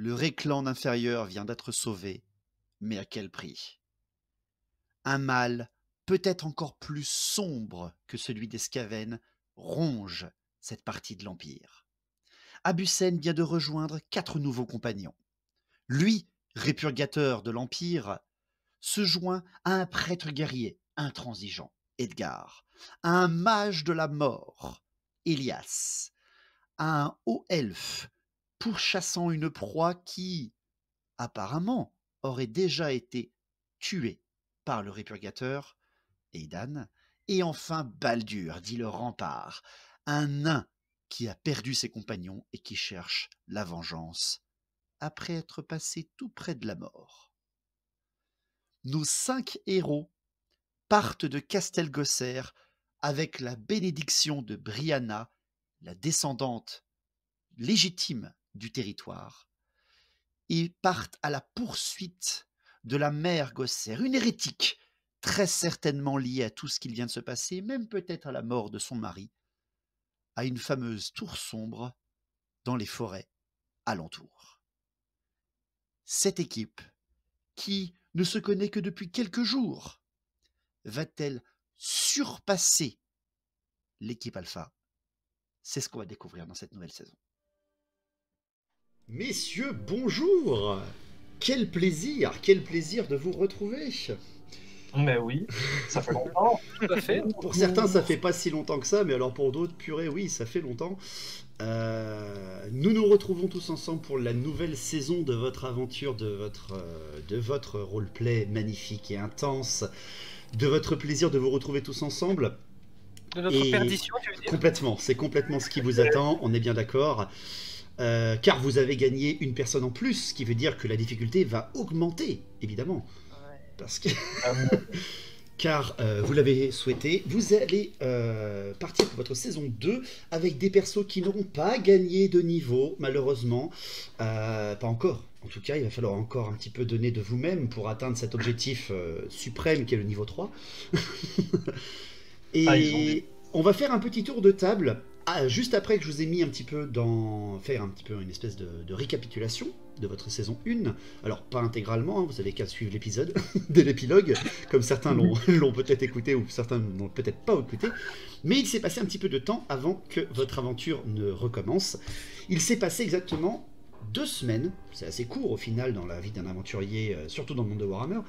Le Réclan inférieur vient d'être sauvé, mais à quel prix? Un mal, peut-être encore plus sombre que celui des Skaven, ronge cette partie de l'Empire. Abusen vient de rejoindre 4 nouveaux compagnons. Lui, répurgateur de l'Empire, se joint à un prêtre guerrier intransigeant, Edgar, à un mage de la mort, Elias, à un haut elfe pourchassant une proie qui, apparemment, aurait déjà été tuée par le répurgateur, Aidan, et enfin Baldur, dit le rempart, un nain qui a perdu ses compagnons et qui cherche la vengeance après être passé tout près de la mort. Nos 5 héros partent de Castelgosser avec la bénédiction de Brianna, la descendante légitime du territoire, et partent à la poursuite de la mère Gosser, une hérétique très certainement liée à tout ce qui vient de se passer, même peut-être à la mort de son mari, à une fameuse tour sombre dans les forêts alentours. Cette équipe, qui ne se connaît que depuis quelques jours, va-t-elle surpasser l'équipe Alpha? C'est ce qu'on va découvrir dans cette nouvelle saison. Messieurs, bonjour! Quel plaisir de vous retrouver! Mais oui, ça fait longtemps, tout à fait. Pour certains, ça fait pas si longtemps que ça, mais alors pour d'autres, purée, oui, ça fait longtemps. Nous nous retrouvons tous ensemble pour la nouvelle saison de votre aventure, de votre roleplay magnifique et intense, de votre plaisir de vous retrouver tous ensemble. De notre perdition, tu veux dire? Complètement, c'est complètement ce qui vous attend, on est bien d'accord. Car vous avez gagné une personne en plus, ce qui veut dire que la difficulté va augmenter, évidemment. Ouais. Parce que... Car vous l'avez souhaité, vous allez partir pour votre saison 2 avec des persos qui n'auront pas gagné de niveau, malheureusement. Pas encore. En tout cas, il va falloir encore un petit peu donner de vous-même pour atteindre cet objectif suprême qui est le niveau 3. Et on va faire un petit tour de table. Juste après que je vous ai mis un petit peu faire un petit peu une espèce de récapitulation de votre saison 1. Alors, pas intégralement, hein, vous avez qu'à suivre l'épisode de l'épilogue, comme certains l'ont peut-être écouté ou certains n'ont peut-être pas écouté. Mais il s'est passé un petit peu de temps avant que votre aventure ne recommence. Il s'est passé exactement 2 semaines, c'est assez court au final dans la vie d'un aventurier, surtout dans le monde de Warhammer.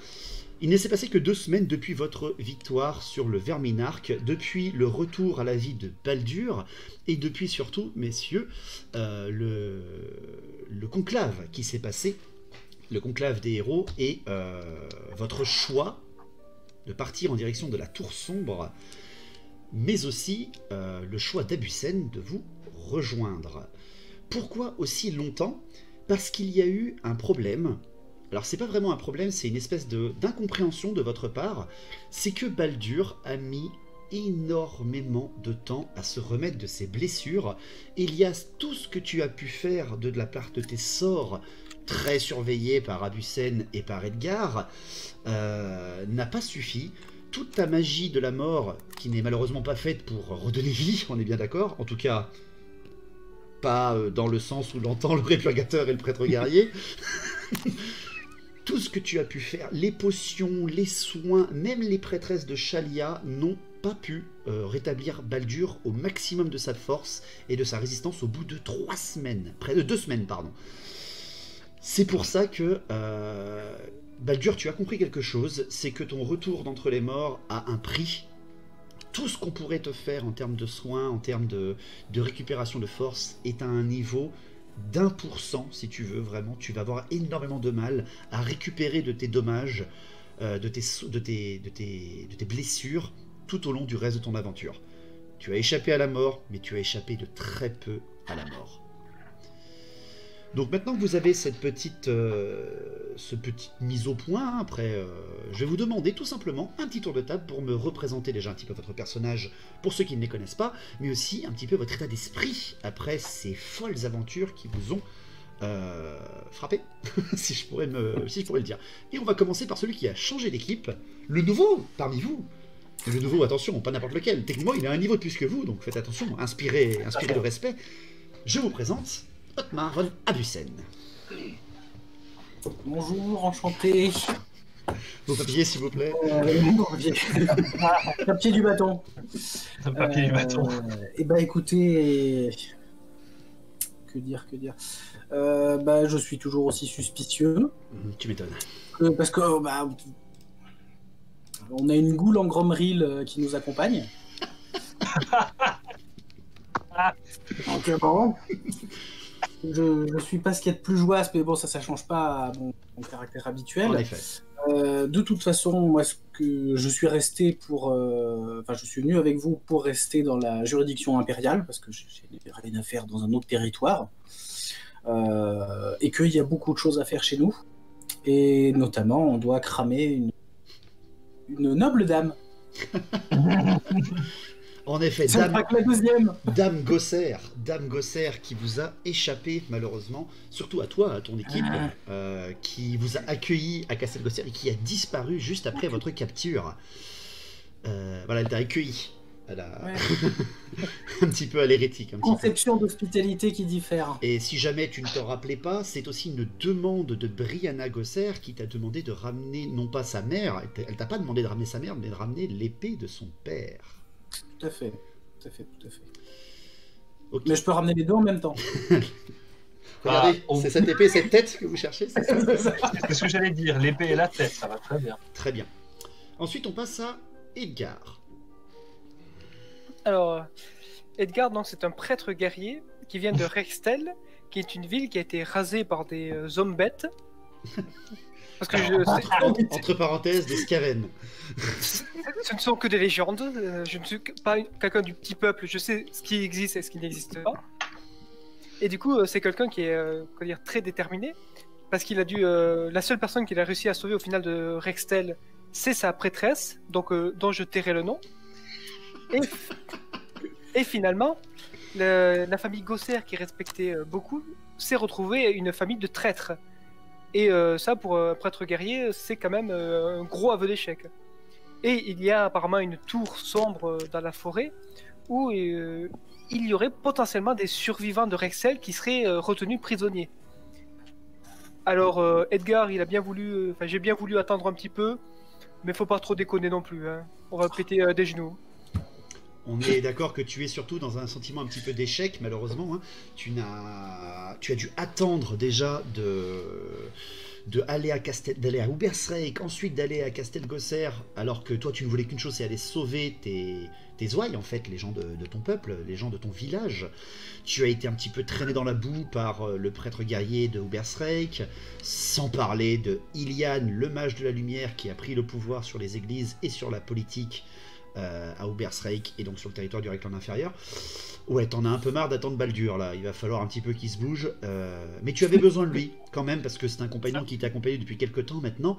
Il ne s'est passé que 2 semaines depuis votre victoire sur le Verminarque, depuis le retour à la vie de Baldur, et depuis surtout, messieurs, le conclave qui s'est passé, le conclave des héros, et votre choix de partir en direction de la Tour Sombre, mais aussi le choix d'Abusen de vous rejoindre. Pourquoi aussi longtemps? Parce qu'il y a eu un problème. Alors c'est pas vraiment un problème, c'est une espèce d'incompréhension de votre part. C'est que Baldur a mis énormément de temps à se remettre de ses blessures. Elias, tout ce que tu as pu faire de la part de tes sorts, très surveillés par Abusen et par Edgar, n'a pas suffi. Toute ta magie de la mort, qui n'est malheureusement pas faite pour redonner vie, on est bien d'accord, en tout cas pas dans le sens où l'entend le répurgateur et le prêtre guerrier. Tout ce que tu as pu faire, les potions, les soins, même les prêtresses de Shalia n'ont pas pu rétablir Baldur au maximum de sa force et de sa résistance au bout de 3 semaines, près de 2 semaines, pardon. C'est pour ça que, Baldur, tu as compris quelque chose, c'est que ton retour d'entre les morts a un prix. Tout ce qu'on pourrait te faire en termes de soins, en termes de récupération de force, est à un niveau d'1%, si tu veux, vraiment. Tu vas avoir énormément de mal à récupérer de tes dommages, de tes blessures, tout au long du reste de ton aventure. Tu as échappé à la mort, mais tu as échappé de très peu à la mort. Donc maintenant que vous avez cette petite mise au point, après, je vais vous demander tout simplement un petit tour de table pour me représenter déjà un petit peu votre personnage, pour ceux qui ne les connaissent pas, mais aussi un petit peu votre état d'esprit après ces folles aventures qui vous ont frappé, si je pourrais le dire. Et on va commencer par celui qui a changé d'équipe, le nouveau parmi vous. Le nouveau, attention, pas n'importe lequel. Techniquement, il a un niveau de plus que vous, donc faites attention, inspirez de respect. Je vous présente Ottmar von Abusen. Bonjour, enchanté. Vos papiers, s'il vous plaît. Mon papier. Papier du bâton. Le papier du bâton. Eh ben, écoutez, que dire. Bah, je suis toujours aussi suspicieux. Tu m'étonnes. Parce que bah, on a une goule en Gromril qui nous accompagne. Donc bon, je suis pas ce qu'il y a de plus jouasse, mais bon, ça change pas à mon caractère habituel. En effet. De toute façon, moi, ce que je suis resté pour, enfin, je suis venu avec vous pour rester dans la juridiction impériale parce que j'ai rien à faire dans un autre territoire, et qu'il y a beaucoup de choses à faire chez nous, et notamment, on doit cramer une noble dame. En effet, C'est pas que la deuxième. Dame Gosser qui vous a échappé malheureusement, surtout à toi, à ton équipe, qui vous a accueilli à Castel Gosser et qui a disparu juste après votre capture. Voilà, elle t'a accueilli. Elle a... Ouais. un petit peu à l'hérétique. Conception d'hospitalité qui diffère. Et si jamais tu ne te rappelais pas, c'est aussi une demande de Brianna Gosser qui t'a demandé de ramener, non pas sa mère, elle t'a pas demandé de ramener sa mère, mais de ramener l'épée de son père. Tout à fait. Okay. Mais je peux ramener les deux en même temps. Regardez, c'est cette épée et cette tête que vous cherchez, c'est ça? C'est ce que j'allais dire, l'épée et la tête, ça va très bien. Très bien. Ensuite, on passe à Edgar. Alors, Edgar, donc, c'est un prêtre guerrier qui vient de Rextel, qui est une ville qui a été rasée par des hommes bêtes. Parce que Entre parenthèses, des Skaven. ce ne sont que des légendes. Je ne suis pas quelqu'un du petit peuple. Je sais ce qui existe et ce qui n'existe pas. Et du coup, c'est quelqu'un qui est comment dire, très déterminé. Parce qu'il a dû. La seule personne qu'il a réussi à sauver au final de Rextel, c'est sa prêtresse, donc, dont je tairai le nom. Et finalement, la famille Gosser, qui respectait beaucoup, s'est retrouvée une famille de traîtres. Et ça, pour un prêtre guerrier, c'est quand même un gros aveu d'échec. Et il y a apparemment une tour sombre dans la forêt où il y aurait potentiellement des survivants de Rexel qui seraient retenus prisonniers. Alors Edgar, il a bien voulu, j'ai bien voulu attendre un petit peu, mais faut pas trop déconner non plus. Hein. On va péter des genoux. On est d'accord que tu es surtout dans un sentiment un petit peu d'échec, malheureusement. Hein. Tu as dû attendre déjà d'aller à Ubersreik, ensuite d'aller à Castel Gosser, alors que toi tu ne voulais qu'une chose, c'est aller sauver tes ouailles, en fait, les gens de ton peuple, les gens de ton village. Tu as été un petit peu traîné dans la boue par le prêtre guerrier de Ubersreik, sans parler de Ilian, le mage de la lumière, qui a pris le pouvoir sur les églises et sur la politique à Ubersreik et donc sur le territoire du Reikland inférieur. Ouais, t'en as un peu marre d'attendre Baldur là, il va falloir un petit peu qu'il se bouge. Mais tu avais besoin de lui quand même, parce que c'est un compagnon qui t'a accompagné depuis quelques temps maintenant,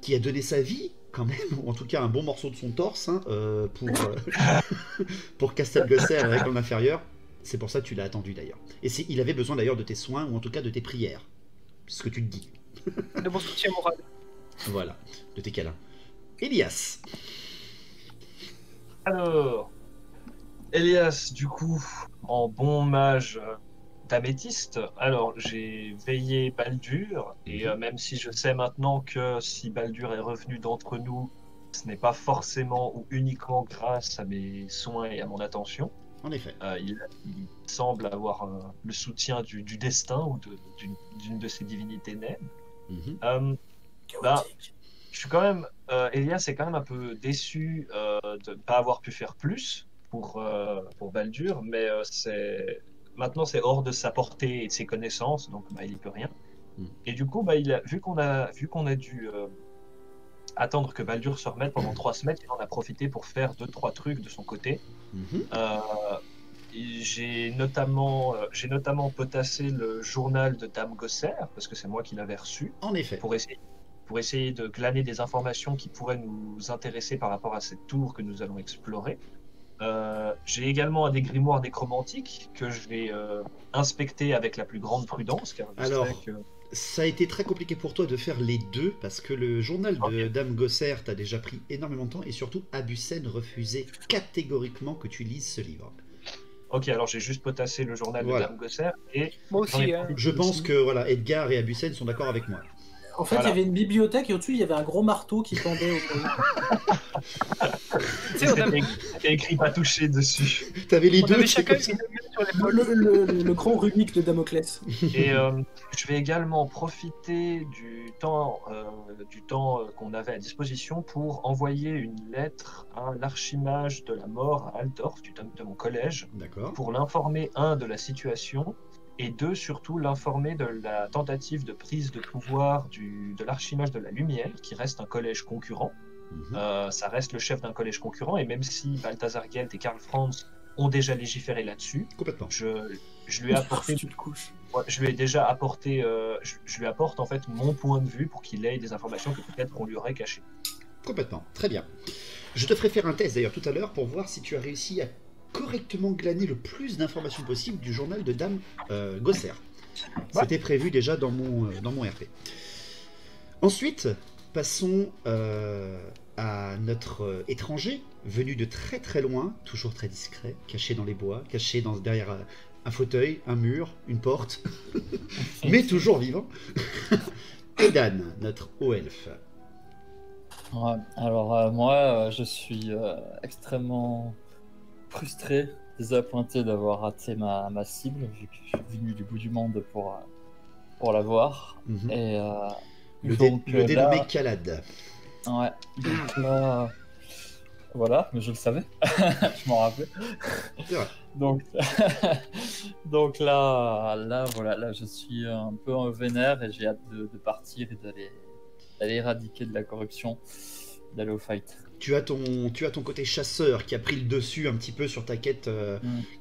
qui a donné sa vie quand même, ou en tout cas un bon morceau de son torse hein, pour Castel Gosser et le Reikland inférieur. C'est pour ça que tu l'as attendu d'ailleurs. Et il avait besoin d'ailleurs de tes soins, ou en tout cas de tes prières. C'est ce que tu te dis. De mon soutien moral. Voilà, de tes câlins. Elias. Alors, Elias, du coup, en bon mage d'améthyste, alors j'ai veillé Baldur, et même si je sais maintenant que si Baldur est revenu d'entre nous, ce n'est pas forcément ou uniquement grâce à mes soins et à mon attention. En effet. Il semble avoir le soutien du destin ou d'une de ses divinités naines. Je suis quand même, Elias est quand même un peu déçu de ne pas avoir pu faire plus pour Baldur, mais maintenant c'est hors de sa portée et de ses connaissances, donc il n'y peut rien. Et du coup, vu qu'on a dû attendre que Baldur se remette pendant 3 semaines, il en a profité pour faire 2-3 trucs de son côté. J'ai notamment potassé le journal de Dame Gosser, parce que c'est moi qui l'avais reçu. En effet. Pour essayer de glaner des informations qui pourraient nous intéresser par rapport à cette tour que nous allons explorer. J'ai également un des grimoires nécromantiques que je vais inspecter avec la plus grande prudence. Car ça a été très compliqué pour toi de faire les deux, parce que le journal de Dame Gosser t'a déjà pris énormément de temps, et surtout Abusen refusait catégoriquement que tu lises ce livre. Ok, alors j'ai juste potassé le journal de Dame Gosser et... Moi aussi, je pense que voilà, Edgar et Abusen sont d'accord avec moi. En fait, il y avait une bibliothèque et au-dessus, il y avait un gros marteau qui pendait au C'était écrit pas touché dessus. T'avais les On deux, avait c'est chacun comme ça. une main sur l'épaule. le grand Rubik de Damoclès. Et je vais également profiter du temps qu'on avait à disposition pour envoyer une lettre à l'archimage de la mort à Altdorf, de mon collège, D'accord. pour l'informer, de la situation, et surtout l'informer de la tentative de prise de pouvoir de l'archimage de la lumière, qui reste un collège concurrent. Ça reste le chef d'un collège concurrent, et même si Balthazar Gelt et Karl Franz ont déjà légiféré là-dessus, Complètement. je lui ai apporté, je lui apporte en fait mon point de vue pour qu'il ait des informations que peut-être qu'on lui aurait cachées. Complètement. Très bien. Je te ferai faire un test d'ailleurs tout à l'heure pour voir si tu as réussi à correctement glaner le plus d'informations possible du journal de Dame Gosser. C'était prévu déjà dans mon RP. Ensuite, passons à notre étranger, venu de très très loin, toujours très discret, caché dans les bois, caché derrière un fauteuil, un mur, une porte, mais toujours vivant. Aidan, notre haut elfe. Ouais, alors moi, je suis extrêmement frustré, désappointé d'avoir raté ma cible, vu que je suis venu du bout du monde pour la voir. Et le donc, dénommé là... Calad. Ouais, donc là... Voilà, mais je le savais, je m'en rappelais. Donc, donc là, voilà, là je suis un peu en vénère et j'ai hâte de partir et d'aller éradiquer de la corruption, d'aller au fight. Tu as ton côté chasseur qui a pris le dessus un petit peu sur ta quête,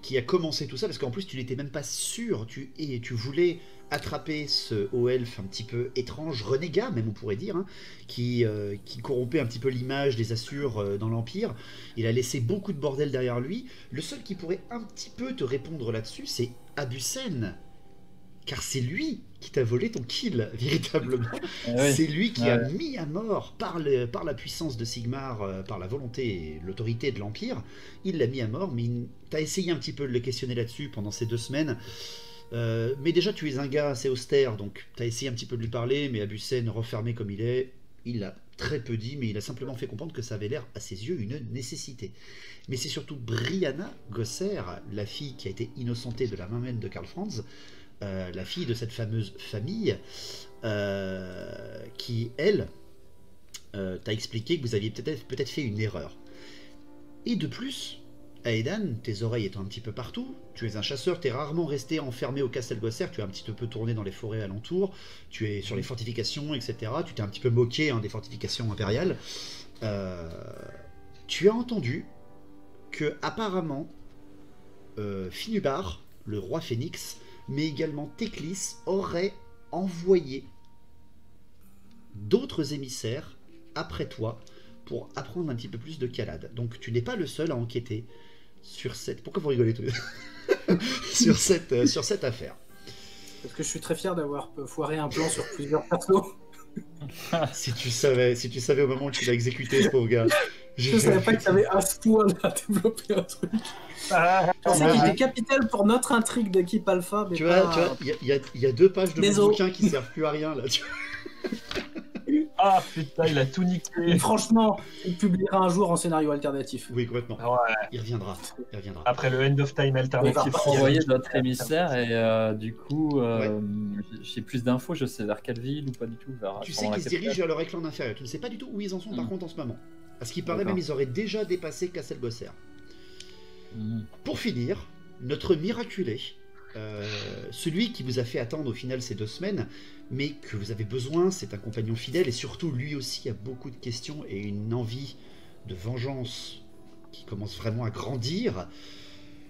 qui a commencé tout ça, parce qu'en plus tu n'étais même pas sûr, tu voulais attraper ce haut elfe un petit peu étrange, renégat même on pourrait dire, hein, qui corrompait un petit peu l'image des Assurs dans l'Empire. Il a laissé beaucoup de bordel derrière lui. Le seul qui pourrait un petit peu te répondre là-dessus, c'est Abusen. Car c'est lui qui t'a volé ton kill, véritablement. Oui. C'est lui qui a mis à mort, par la puissance de Sigmar, par la volonté et l'autorité de l'Empire, il l'a mis à mort, mais t'as essayé un petit peu de le questionner là-dessus pendant ces 2 semaines. Mais déjà, tu es un gars assez austère, donc t'as essayé un petit peu de lui parler, mais Abusen, refermé comme il est, il a très peu dit, mais il a simplement fait comprendre que ça avait l'air, à ses yeux, une nécessité. Mais c'est surtout Brianna Gosser, la fille qui a été innocentée de la main même de Karl Franz, la fille de cette fameuse famille, qui, elle, t'a expliqué que vous aviez peut-être fait une erreur. Et de plus, Aidan, tes oreilles étant un petit peu partout, tu es un chasseur, tu es rarement resté enfermé au Castel Gosser, tu as un petit peu tourné dans les forêts alentours, tu es sur les fortifications, etc. Tu t'es un petit peu moqué des fortifications impériales. Tu as entendu que, apparemment, Finubar, le roi Phénix, mais également Teclis aurait envoyé d'autres émissaires après toi pour apprendre un petit peu plus de Calad. Donc tu n'es pas le seul à enquêter sur cette... Pourquoi vous rigolez tous les deux sur cette affaire. Parce que je suis très fier d'avoir foiré un plan sur plusieurs persos. Si tu savais au moment où tu l'as exécuté, ce pauvre gars. Je savais pas que tu avais à ce point à développer un truc. Je pensais qu'il était capital pour notre intrigue d'équipe alpha. Mais tu vois, il y a 2 pages de mon bouquin qui servent plus à rien là. Ah putain, il a tout niqué. Et franchement, il publiera un jour en scénario alternatif. Oui, complètement. Ouais. Il reviendra. Après le End of Time alternatif. Il faut envoyer notre émissaire et du coup, j'ai plus d'infos, je sais vers quelle ville ou pas du tout. Tu sais qu'ils se dirigent vers leur éclan inférieur. Tu ne sais pas du tout où ils en sont par contre en ce moment. À ce qui paraît, même ils auraient déjà dépassé Castel Gosser. Pour finir, notre miraculé, celui qui vous a fait attendre au final ces 2 semaines, mais que vous avez besoin, c'est un compagnon fidèle, et surtout lui aussi a beaucoup de questions et une envie de vengeance qui commence vraiment à grandir.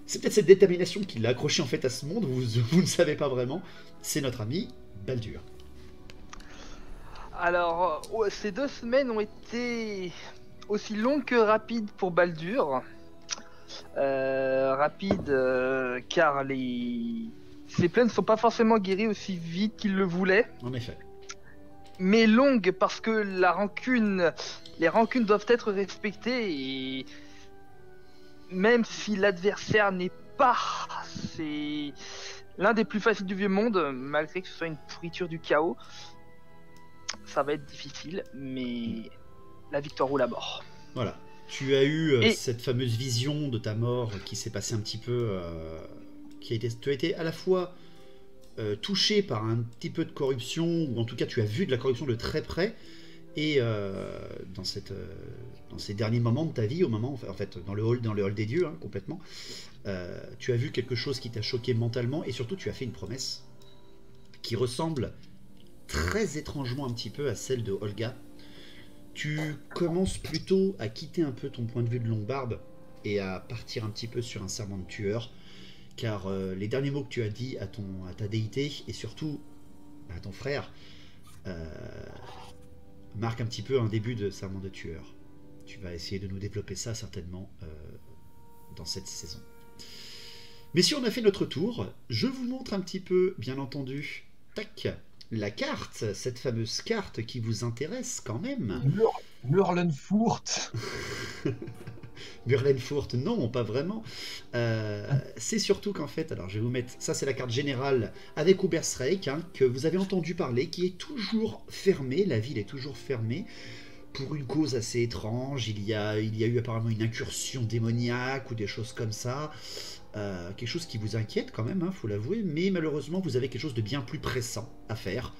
C'est peut-être cette détermination qui l'a accroché en fait à ce monde, vous ne savez pas vraiment. C'est notre ami Baldur. Alors, ces 2 semaines ont été aussi longues que rapides pour Baldur. Rapide car ces plaies ne sont pas forcément guéries aussi vite qu'il le voulait. En effet. Mais longues parce que les rancunes doivent être respectées et même si l'adversaire n'est pas l'un des plus faciles du vieux monde, malgré que ce soit une pourriture du chaos, ça va être difficile, mais la victoire roule à bord. Voilà. Tu as eu cette fameuse vision de ta mort qui s'est passée un petit peu... tu as été à la fois touché par un petit peu de corruption, ou en tout cas tu as vu de la corruption de très près, et dans ces derniers moments de ta vie, au moment, en fait, dans le hall des dieux, hein, complètement, tu as vu quelque chose qui t'a choqué mentalement, et surtout tu as fait une promesse qui ressemble très étrangement un petit peu à celle de Olga. Tu commences plutôt à quitter un peu ton point de vue de Longue-Barbe et à partir un petit peu sur un serment de tueur, car les derniers mots que tu as dit à ta déité et surtout à ton frère marquent un petit peu un début de serment de tueur. Tu vas essayer de nous développer ça certainement dans cette saison. Mais si on a fait notre tour, je vous montre un petit peu, bien entendu, tac, la carte, cette fameuse carte qui vous intéresse quand même. Murlenfurt. Murlenfurt, non, pas vraiment. C'est surtout qu'en fait, alors je vais vous mettre, ça c'est la carte générale avec Ubersreik, hein, que vous avez entendu parler, qui est toujours fermée, la ville est toujours fermée, pour une cause assez étrange. Il y a eu apparemment une incursion démoniaque ou des choses comme ça. Quelque chose qui vous inquiète quand même, hein, faut l'avouer, mais malheureusement vous avez quelque chose de bien plus pressant à faire.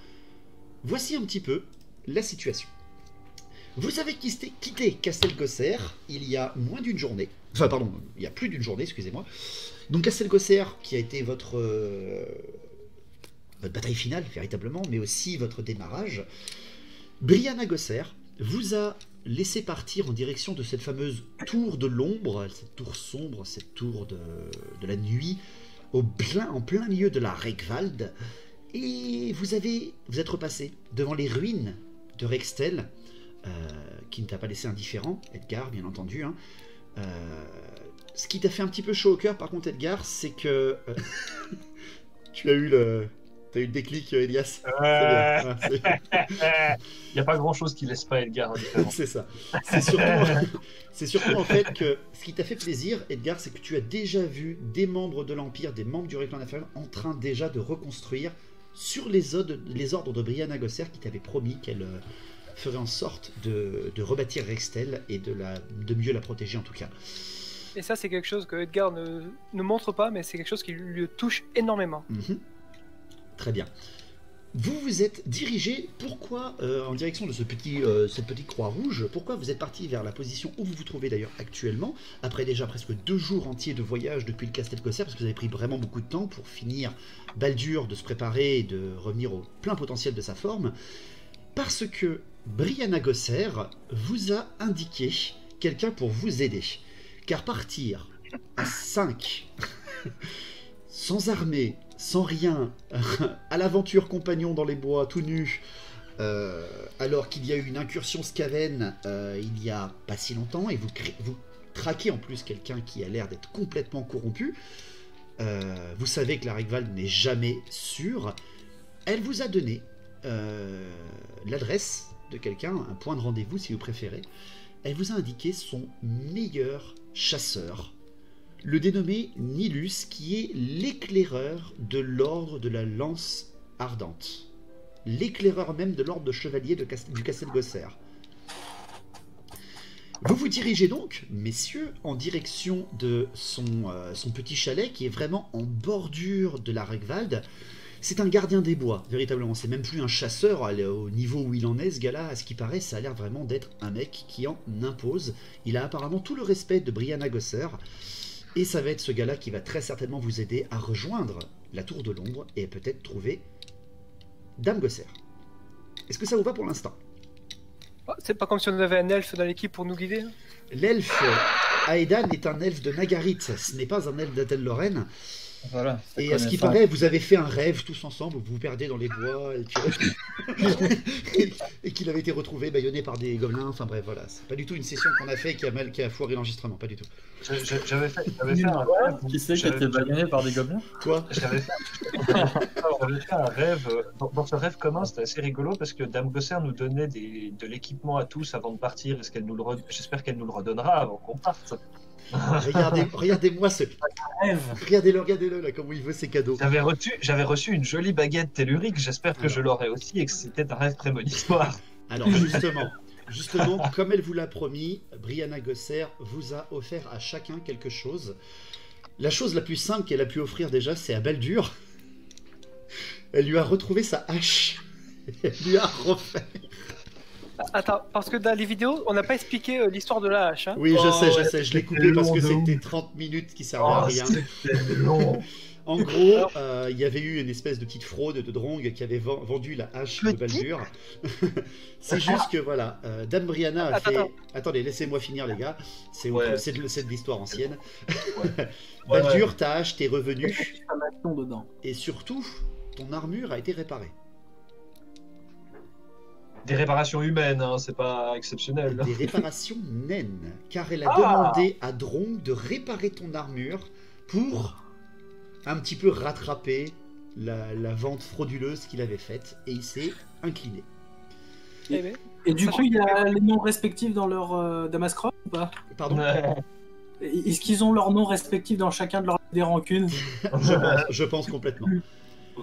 Voici un petit peu la situation. Vous avez quitté Castelgosser il y a moins d'une journée, enfin pardon, il y a plus d'une journée, excusez-moi. Donc Castelgosser qui a été votre bataille finale véritablement, mais aussi votre démarrage. Brianna Gosser vous a laissé partir en direction de cette fameuse tour de l'ombre, cette tour sombre, cette tour de la nuit, en plein milieu de la Reikwald, et vous êtes repassé devant les ruines de Rextel, qui ne t'a pas laissé indifférent, Edgar, bien entendu. Hein. Ce qui t'a fait un petit peu chaud au cœur, par contre, Edgar, c'est que tu as eu le déclic, Elias. Il n'y a pas grand-chose qui laisse pas Edgar indifférent. C'est ça. C'est surtout en fait que ce qui t'a fait plaisir, Edgar, c'est que tu as déjà vu des membres de l'Empire, des membres du Réclan inférieur, en train déjà de reconstruire sur les ordres de Brianna Gosser qui t'avait promis qu'elle ferait en sorte de rebâtir Rextel et de mieux la protéger en tout cas. Et ça, c'est quelque chose que Edgar ne montre pas, mais c'est quelque chose qui lui touche énormément. Mm-hmm. Très bien. Vous vous êtes dirigé, pourquoi, en direction de cette petite croix rouge, pourquoi vous êtes parti vers la position où vous vous trouvez d'ailleurs actuellement, après déjà presque 2 jours entiers de voyage depuis le Castelgosser, parce que vous avez pris vraiment beaucoup de temps pour finir Baldur de se préparer et de revenir au plein potentiel de sa forme, parce que Brianna Gosser vous a indiqué quelqu'un pour vous aider. Car partir à 5, sans armée, sans rien, à l'aventure compagnon dans les bois, tout nu, alors qu'il y a eu une incursion Skaven il y a pas si longtemps, et vous traquez en plus quelqu'un qui a l'air d'être complètement corrompu, vous savez que la Reikwald n'est jamais sûre, elle vous a donné l'adresse de quelqu'un, un point de rendez-vous si vous préférez. Elle vous a indiqué son meilleur chasseur, le dénommé Nilus, qui est l'éclaireur de l'ordre de la Lance Ardente, l'éclaireur même de l'ordre de chevalier du Castelgosser. Vous vous dirigez donc, messieurs, en direction de son petit chalet qui est vraiment en bordure de la Reikwald. C'est un gardien des bois, véritablement. C'est même plus un chasseur au niveau où il en est, ce gars-là. À ce qui paraît, ça a l'air vraiment d'être un mec qui en impose. Il a apparemment tout le respect de Brianna Gosser. Et ça va être ce gars-là qui va très certainement vous aider à rejoindre la tour de l'ombre et peut-être trouver Dame Gosser. Est-ce que ça vous va pour l'instant? C'est pas comme si on avait un elfe dans l'équipe pour nous guider. Hein. L'elfe Aedan est un elfe de Nagarit. Ce n'est pas un elfe d'Atel-Lorraine. Voilà, et à ce qui paraît, vous avez fait un rêve tous ensemble, vous vous perdez dans les bois et qu'il avait été retrouvé, bâillonné par des gobelins. Enfin bref, voilà, c'est pas du tout une session qu'on a fait qui a foiré l'enregistrement, pas du tout. J'avais fait un rêve. Qui c'est qui a été bâillonné par des gobelins? Toi. J'avais fait un rêve. Dans ce rêve commun, c'était assez rigolo parce que Dame Gosser nous donnait de l'équipement à tous avant de partir. J'espère qu'elle nous le redonnera avant qu'on parte. Regardez-moi ce... Regardez-le là, comment il veut ses cadeaux. J'avais reçu une jolie baguette tellurique, j'espère que je l'aurai aussi et que c'était un rêve prémonitoire. Alors justement, comme elle vous l'a promis, Brianna Gosser vous a offert à chacun quelque chose. La chose la plus simple qu'elle a pu offrir déjà, c'est à Baldur. Elle lui a retrouvé sa hache. Elle lui a refait. Attends, parce que dans les vidéos, on n'a pas expliqué l'histoire de la hache. Hein. Oui, je sais, je l'ai coupé parce que c'était 30 minutes qui servaient à rien. C'était long. En gros, il y avait eu une espèce de petite fraude de Drong qui avait vendu la hache de Baldur. C'est juste que voilà, Dame Brianna a fait... Attendez, laissez-moi finir les gars, c'est de l'histoire ancienne. Baldur, ta hache t'est revenue. Et surtout, ton armure a été réparée. Des réparations humaines, hein, c'est pas exceptionnel. Des réparations naines, car elle a demandé à Drong de réparer ton armure pour un petit peu rattraper la vente frauduleuse qu'il avait faite, et il s'est incliné. Et du coup, il y a les noms respectifs dans leur Damaskron ou pas? Pardon. Est-ce qu'ils ont leurs noms respectifs dans chacun de leurs des rancunes? Je pense complètement.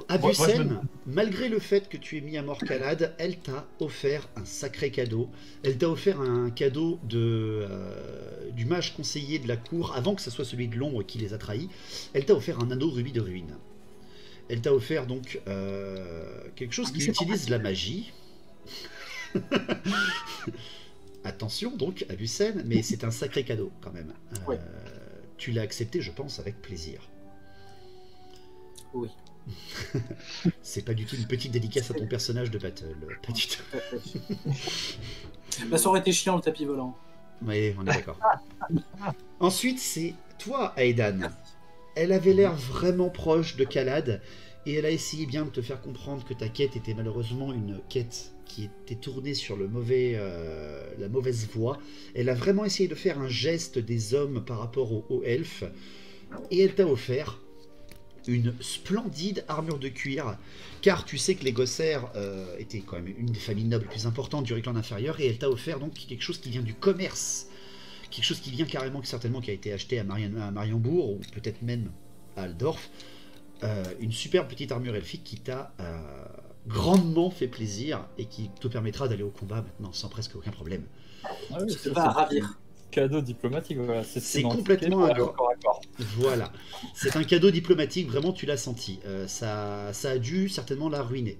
Abusen, malgré le fait que tu aies mis à mort Kalad, elle t'a offert un sacré cadeau. Elle t'a offert un cadeau du mage conseiller de la cour, avant que ce soit celui de l'ombre qui les a trahis. Elle t'a offert un anneau rubis de ruine. Elle t'a offert donc quelque chose qui utilise la magie. Attention donc, Abusen, mais c'est un sacré cadeau quand même. Tu l'as accepté, je pense, avec plaisir. Oui. C'est pas du tout une petite dédicace à ton personnage de battle, pas du tout. Bah, ça aurait été chiant le tapis volant. Oui, on est d'accord. Ensuite, c'est toi, Aedan. Elle avait l'air vraiment proche de Kalad et elle a essayé bien de te faire comprendre que ta quête était malheureusement une quête qui était tournée sur la mauvaise voie. Elle a vraiment essayé de faire un geste des hommes par rapport aux elfes et elle t'a offert une splendide armure de cuir, car tu sais que les Gosser étaient quand même une des familles nobles les plus importantes du Rickland inférieur, et elle t'a offert donc quelque chose qui vient du commerce, quelque chose qui vient carrément, certainement, qui a été acheté à Marienbourg, ou peut-être même à Aldorf, une superbe petite armure elfique qui t'a grandement fait plaisir, et qui te permettra d'aller au combat maintenant sans presque aucun problème. Ah oui, c'est pas à ravir. Cadeau diplomatique, voilà. C'est complètement voilà. C'est un cadeau diplomatique, vraiment tu l'as senti. Ça a dû certainement la ruiner.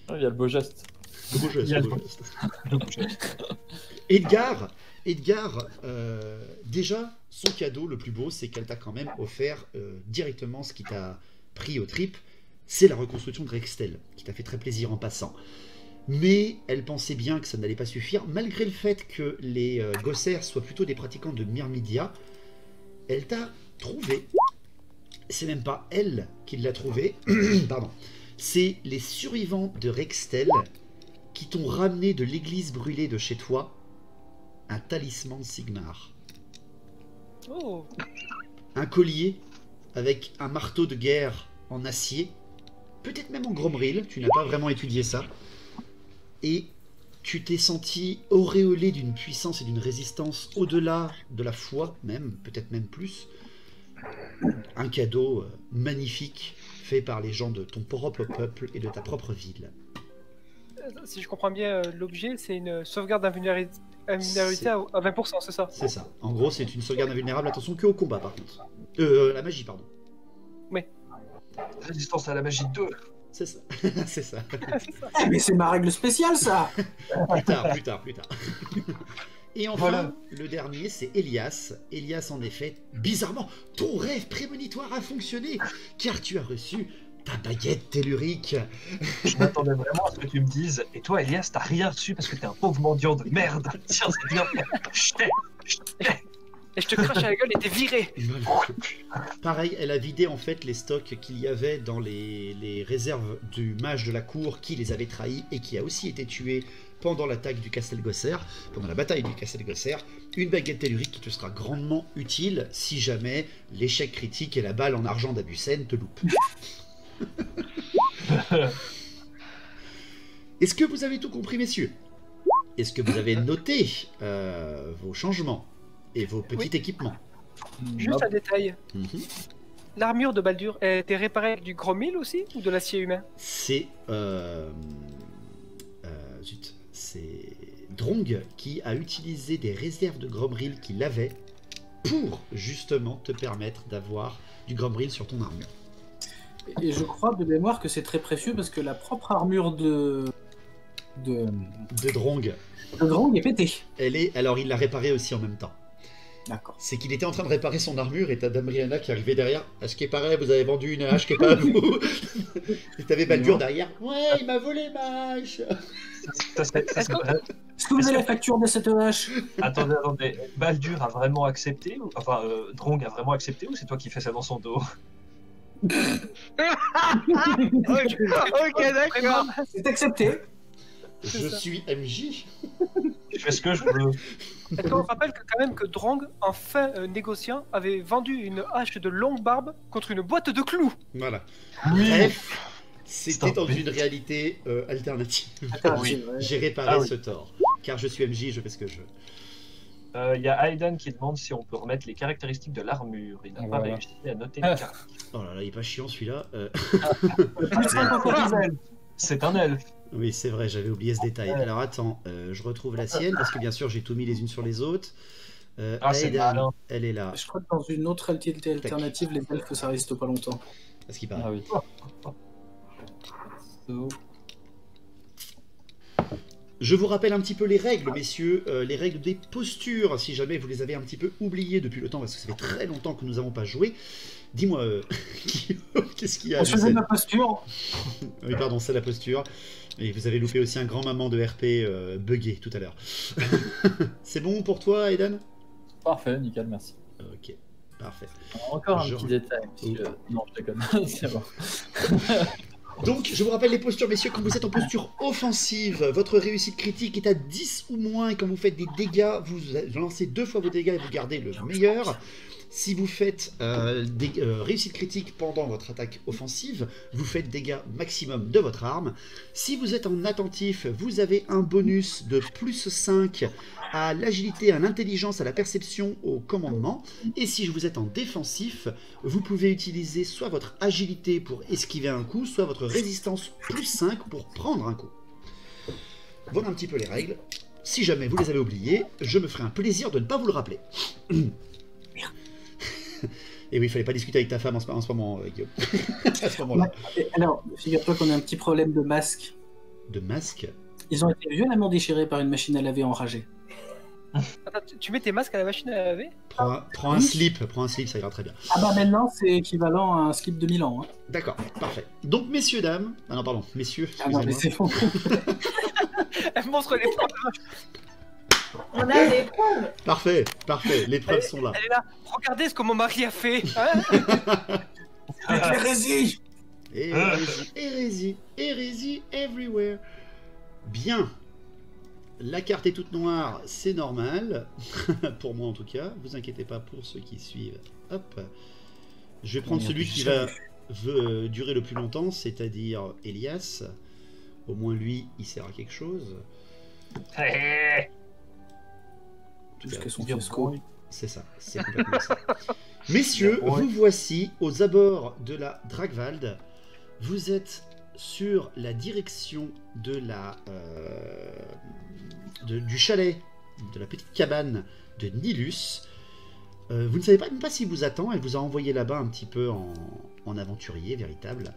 Il y a le beau geste. Le beau geste. Edgar, déjà, son cadeau le plus beau, c'est qu'elle t'a quand même offert directement ce qui t'a pris aux tripes, c'est la reconstruction de Rextel, qui t'a fait très plaisir en passant. Mais elle pensait bien que ça n'allait pas suffire, malgré le fait que les Gosser soient plutôt des pratiquants de Myrmidia. Elle t'a trouvé. C'est même pas elle qui l'a trouvé, pardon. C'est les survivants de Rextel qui t'ont ramené de l'église brûlée de chez toi un talisman de Sigmar. Oh. Un collier avec un marteau de guerre en acier, peut-être même en gromril, tu n'as pas vraiment étudié ça. Et tu t'es senti auréolé d'une puissance et d'une résistance au-delà de la foi, même, peut-être même plus. Un cadeau magnifique fait par les gens de ton propre peuple et de ta propre ville. Si je comprends bien, l'objet, c'est une sauvegarde d'invulnérabilité à 20%, c'est ça? C'est ça. En gros, c'est une sauvegarde invulnérable, attention, que au combat, par contre. La magie, pardon. Oui. Résistance à la magie 2. C'est ça. C'est ça. Mais c'est ma règle spéciale, ça. Plus tard. Et enfin, voilà. Le dernier, c'est Elias. Elias, en effet, bizarrement, ton rêve prémonitoire a fonctionné, car tu as reçu ta baguette tellurique. Je m'attendais vraiment à ce que tu me dises. Et toi, Elias, t'as rien reçu parce que t'es un pauvre mendiant de merde. Tiens, c'est bien. Et je te crache à la gueule et t'es viré. Pareil, elle a vidé en fait les stocks qu'il y avait dans les réserves du mage de la cour qui les avait trahis et qui a aussi été tué pendant l'attaque du Castel Gosser, pendant la bataille du Castel Gosser. Une baguette tellurique qui te sera grandement utile si jamais l'échec critique et la balle en argent d'Abusen te loupent. Est-ce que vous avez tout compris, messieurs? Est-ce que vous avez noté vos changements et vos petits équipements? Juste un détail. Mhm. L'armure de Baldur a été réparée avec du gromil aussi ou de l'acier humain? C'est Drong qui a utilisé des réserves de Gromril qu'il avait pour justement te permettre d'avoir du Gromril sur ton armure. Et je crois de mémoire que c'est très précieux parce que la propre armure de Drong. De Drong est pétée. Alors il l'a réparée aussi en même temps. D'accord. C'est qu'il était en train de réparer son armure et t'as Dame Rihanna qui arrivait derrière. À ce qui paraît, vous avez vendu une hache qui est pas à vous. Et t'avais Baldur derrière. Ouais, il m'a volé ma hache. Est-ce que vous avez la facture de cette hache? Attendez. Baldur a vraiment accepté Enfin, Drong a vraiment accepté ou c'est toi qui fais ça dans son dos? Ok, d'accord. C'est accepté. Je suis MJ. Je fais ce que je veux. Est-ce qu'on rappelle quand même que Drong, en fin négociant, avait vendu une hache de longue barbe contre une boîte de clous? Voilà. Oui. Bref, c'était dans une réalité alternative. Oui. J'ai réparé oui. ce tort. Car je suis MJ, je fais ce que je veux. Il y a Aidan qui demande si on peut remettre les caractéristiques de l'armure. Il n'a pas Voilà. réussi à noter les cartes. Oh là là, il est pas chiant celui-là. C'est un elfe. Oui, c'est vrai, j'avais oublié ce détail. Alors attends, je retrouve la sienne, parce que bien sûr j'ai tout mis les unes sur les autres. C'est Aidan, malin. elle est là. Je crois que dans une autre réalité alternative, les elfes ça reste pas longtemps. Parce qu'il paraît. Ah oui. So, Je vous rappelle un petit peu les règles, messieurs, les règles des postures, si jamais vous les avez un petit peu oubliées depuis le temps, parce que ça fait très longtemps que nous n'avons pas joué. Dis-moi, Guillaume, qu'est-ce qu'il y a? Je faisais ma posture. Oui, pardon, c'est la posture. Et vous avez loupé aussi un grand maman de RP buggé tout à l'heure. C'est bon pour toi, Aidan? parfait, nickel, merci. Ok, parfait. Encore un Je petit re- détail. Non, je déconne. C'est bon. Donc, je vous rappelle les postures, messieurs. Quand vous êtes en posture offensive, votre réussite critique est à 10 ou moins. Et quand vous faites des dégâts, vous lancez 2 fois vos dégâts et vous gardez le meilleur. Si vous faites des réussites critiques pendant votre attaque offensive, vous faites dégâts maximum de votre arme. Si vous êtes en attentif, vous avez un bonus de plus 5 à l'agilité, à l'intelligence, à la perception, au commandement. Et si vous êtes en défensif, vous pouvez utiliser soit votre agilité pour esquiver un coup, soit votre résistance plus 5 pour prendre un coup. Voilà un petit peu les règles. Si jamais vous les avez oubliées, je me ferai un plaisir de ne pas vous le rappeler. Et oui, il fallait pas discuter avec ta femme en ce moment, Guillaume. À ce moment-là. Alors, figure-toi qu'on a un petit problème de masque. De masque? Ils ont été violemment déchirés par une machine à laver enragée. Attends, tu mets tes masques à la machine à laver? Prends un slip, ça ira très bien. Ah bah maintenant, c'est équivalent à un slip de Milan. Hein. D'accord, parfait. Donc, messieurs, dames... Ah non, pardon, messieurs, Ah non, mais excusez-moi. c'est bon. Elle montre les preuves. On a des preuves. Parfait, les preuves sont là. Elle est là. Regardez ce que mon mari a fait. Hein? Hérésie. Hérésie everywhere. Bien. La carte est toute noire, c'est normal. Pour moi en tout cas. Vous inquiétez pas pour ceux qui suivent. Hop. Je vais prendre celui qui va durer le plus longtemps, c'est-à-dire Elias. Au moins lui, il sert à quelque chose. Jusqu'à son fiasco. C'est ça, c'est complètement ça. Messieurs, vous voici aux abords de la Dragwald. Vous êtes sur la direction de du chalet, de la petite cabane de Nilus. Vous ne savez même pas s'il vous attend. Elle vous a envoyé là-bas un petit peu en aventurier véritable.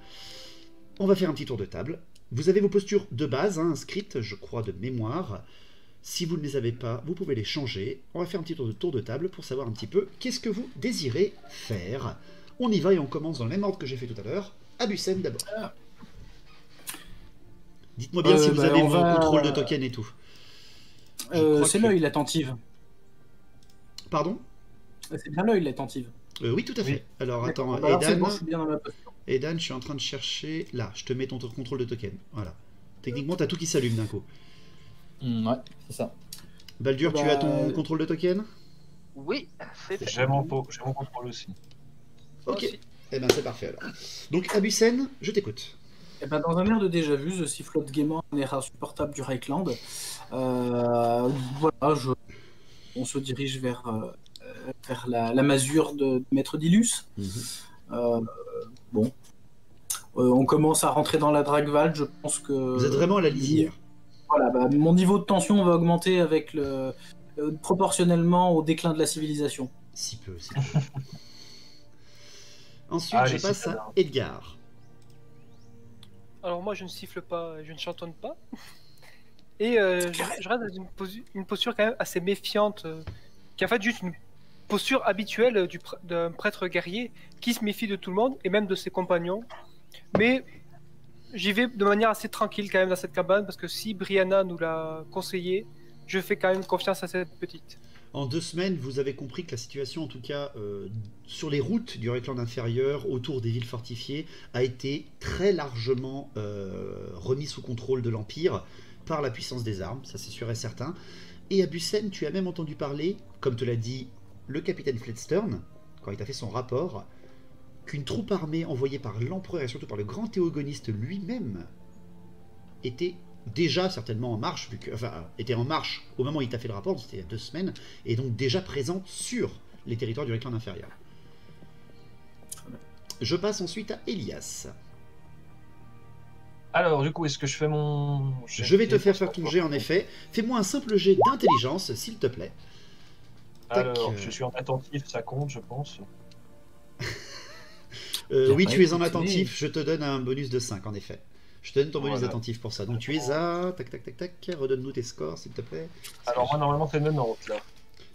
On va faire un petit tour de table. Vous avez vos postures de base, hein, inscrites, je crois, de mémoire. Si vous ne les avez pas, vous pouvez les changer. On va faire un petit tour de table pour savoir un petit peu qu'est-ce que vous désirez faire. On y va et on commence dans le même ordre que j'ai fait tout à l'heure. Abusen d'abord. Dites-moi bien si vous avez vos contrôles de token et tout. C'est l'œil l'attentive. Pardon? C'est bien l'œil l'attentive. Oui, tout à fait. Oui. Alors attends, Alors, c'est Aidan, bon, je suis bien dans ma posture. Aidan, je suis en train de chercher... Là, je te mets ton contrôle de token. Voilà. Techniquement, t'as tout qui s'allume d'un coup. Ouais, c'est ça. Baldur, tu as ton contrôle de token? Oui, c'est fait. J'ai mon contrôle aussi. Ok. Aussi. Eh ben c'est parfait alors. Donc Abusen, je t'écoute. Eh ben, dans un air de déjà-vu, je sifflote gaiement un air insupportable du Reichland. Voilà, on se dirige vers faire la masure de Maître Dilus. Bon. On commence à rentrer dans la Dragval, je pense que... Vous êtes vraiment à la lisière. Voilà, mon niveau de tension va augmenter avec proportionnellement au déclin de la civilisation. Si peu. Ensuite, je passe à Edgar. Alors moi, je ne siffle pas, je ne chantonne pas. Et je reste dans une posture quand même assez méfiante, qui est en fait juste une posture habituelle d'un prêtre guerrier qui se méfie de tout le monde, et même de ses compagnons. Mais j'y vais de manière assez tranquille quand même dans cette cabane, parce que si Brianna nous l'a conseillé, je fais quand même confiance à cette petite. En 2 semaines, vous avez compris que la situation, en tout cas sur les routes du Reikland inférieur, autour des villes fortifiées, a été très largement remis sous contrôle de l'Empire par la puissance des armes, ça c'est sûr et certain. Et à Bussen, tu as même entendu parler, comme te l'a dit le capitaine Fletstern, quand il t'a fait son rapport, qu'une troupe armée envoyée par l'empereur et surtout par le grand théogoniste lui-même était déjà certainement en marche, était en marche au moment où il t'a fait le rapport, c'était il y a 2 semaines, et donc déjà présente sur les territoires du Reikland inférieur. Je passe ensuite à Elias. Alors, du coup, est-ce que je fais mon... Je vais te faire ton jet, en effet. Fais-moi un simple jet d'intelligence, s'il te plaît. Alors, je suis en attentif, ça compte, je pense. Oui, tu es en attentif, je te donne un bonus de 5, en effet. Je te donne ton bonus d'attentif pour ça. Donc tu es à... Tac, redonne-nous tes scores, s'il te plaît. Alors moi, normalement, c'est 90, là.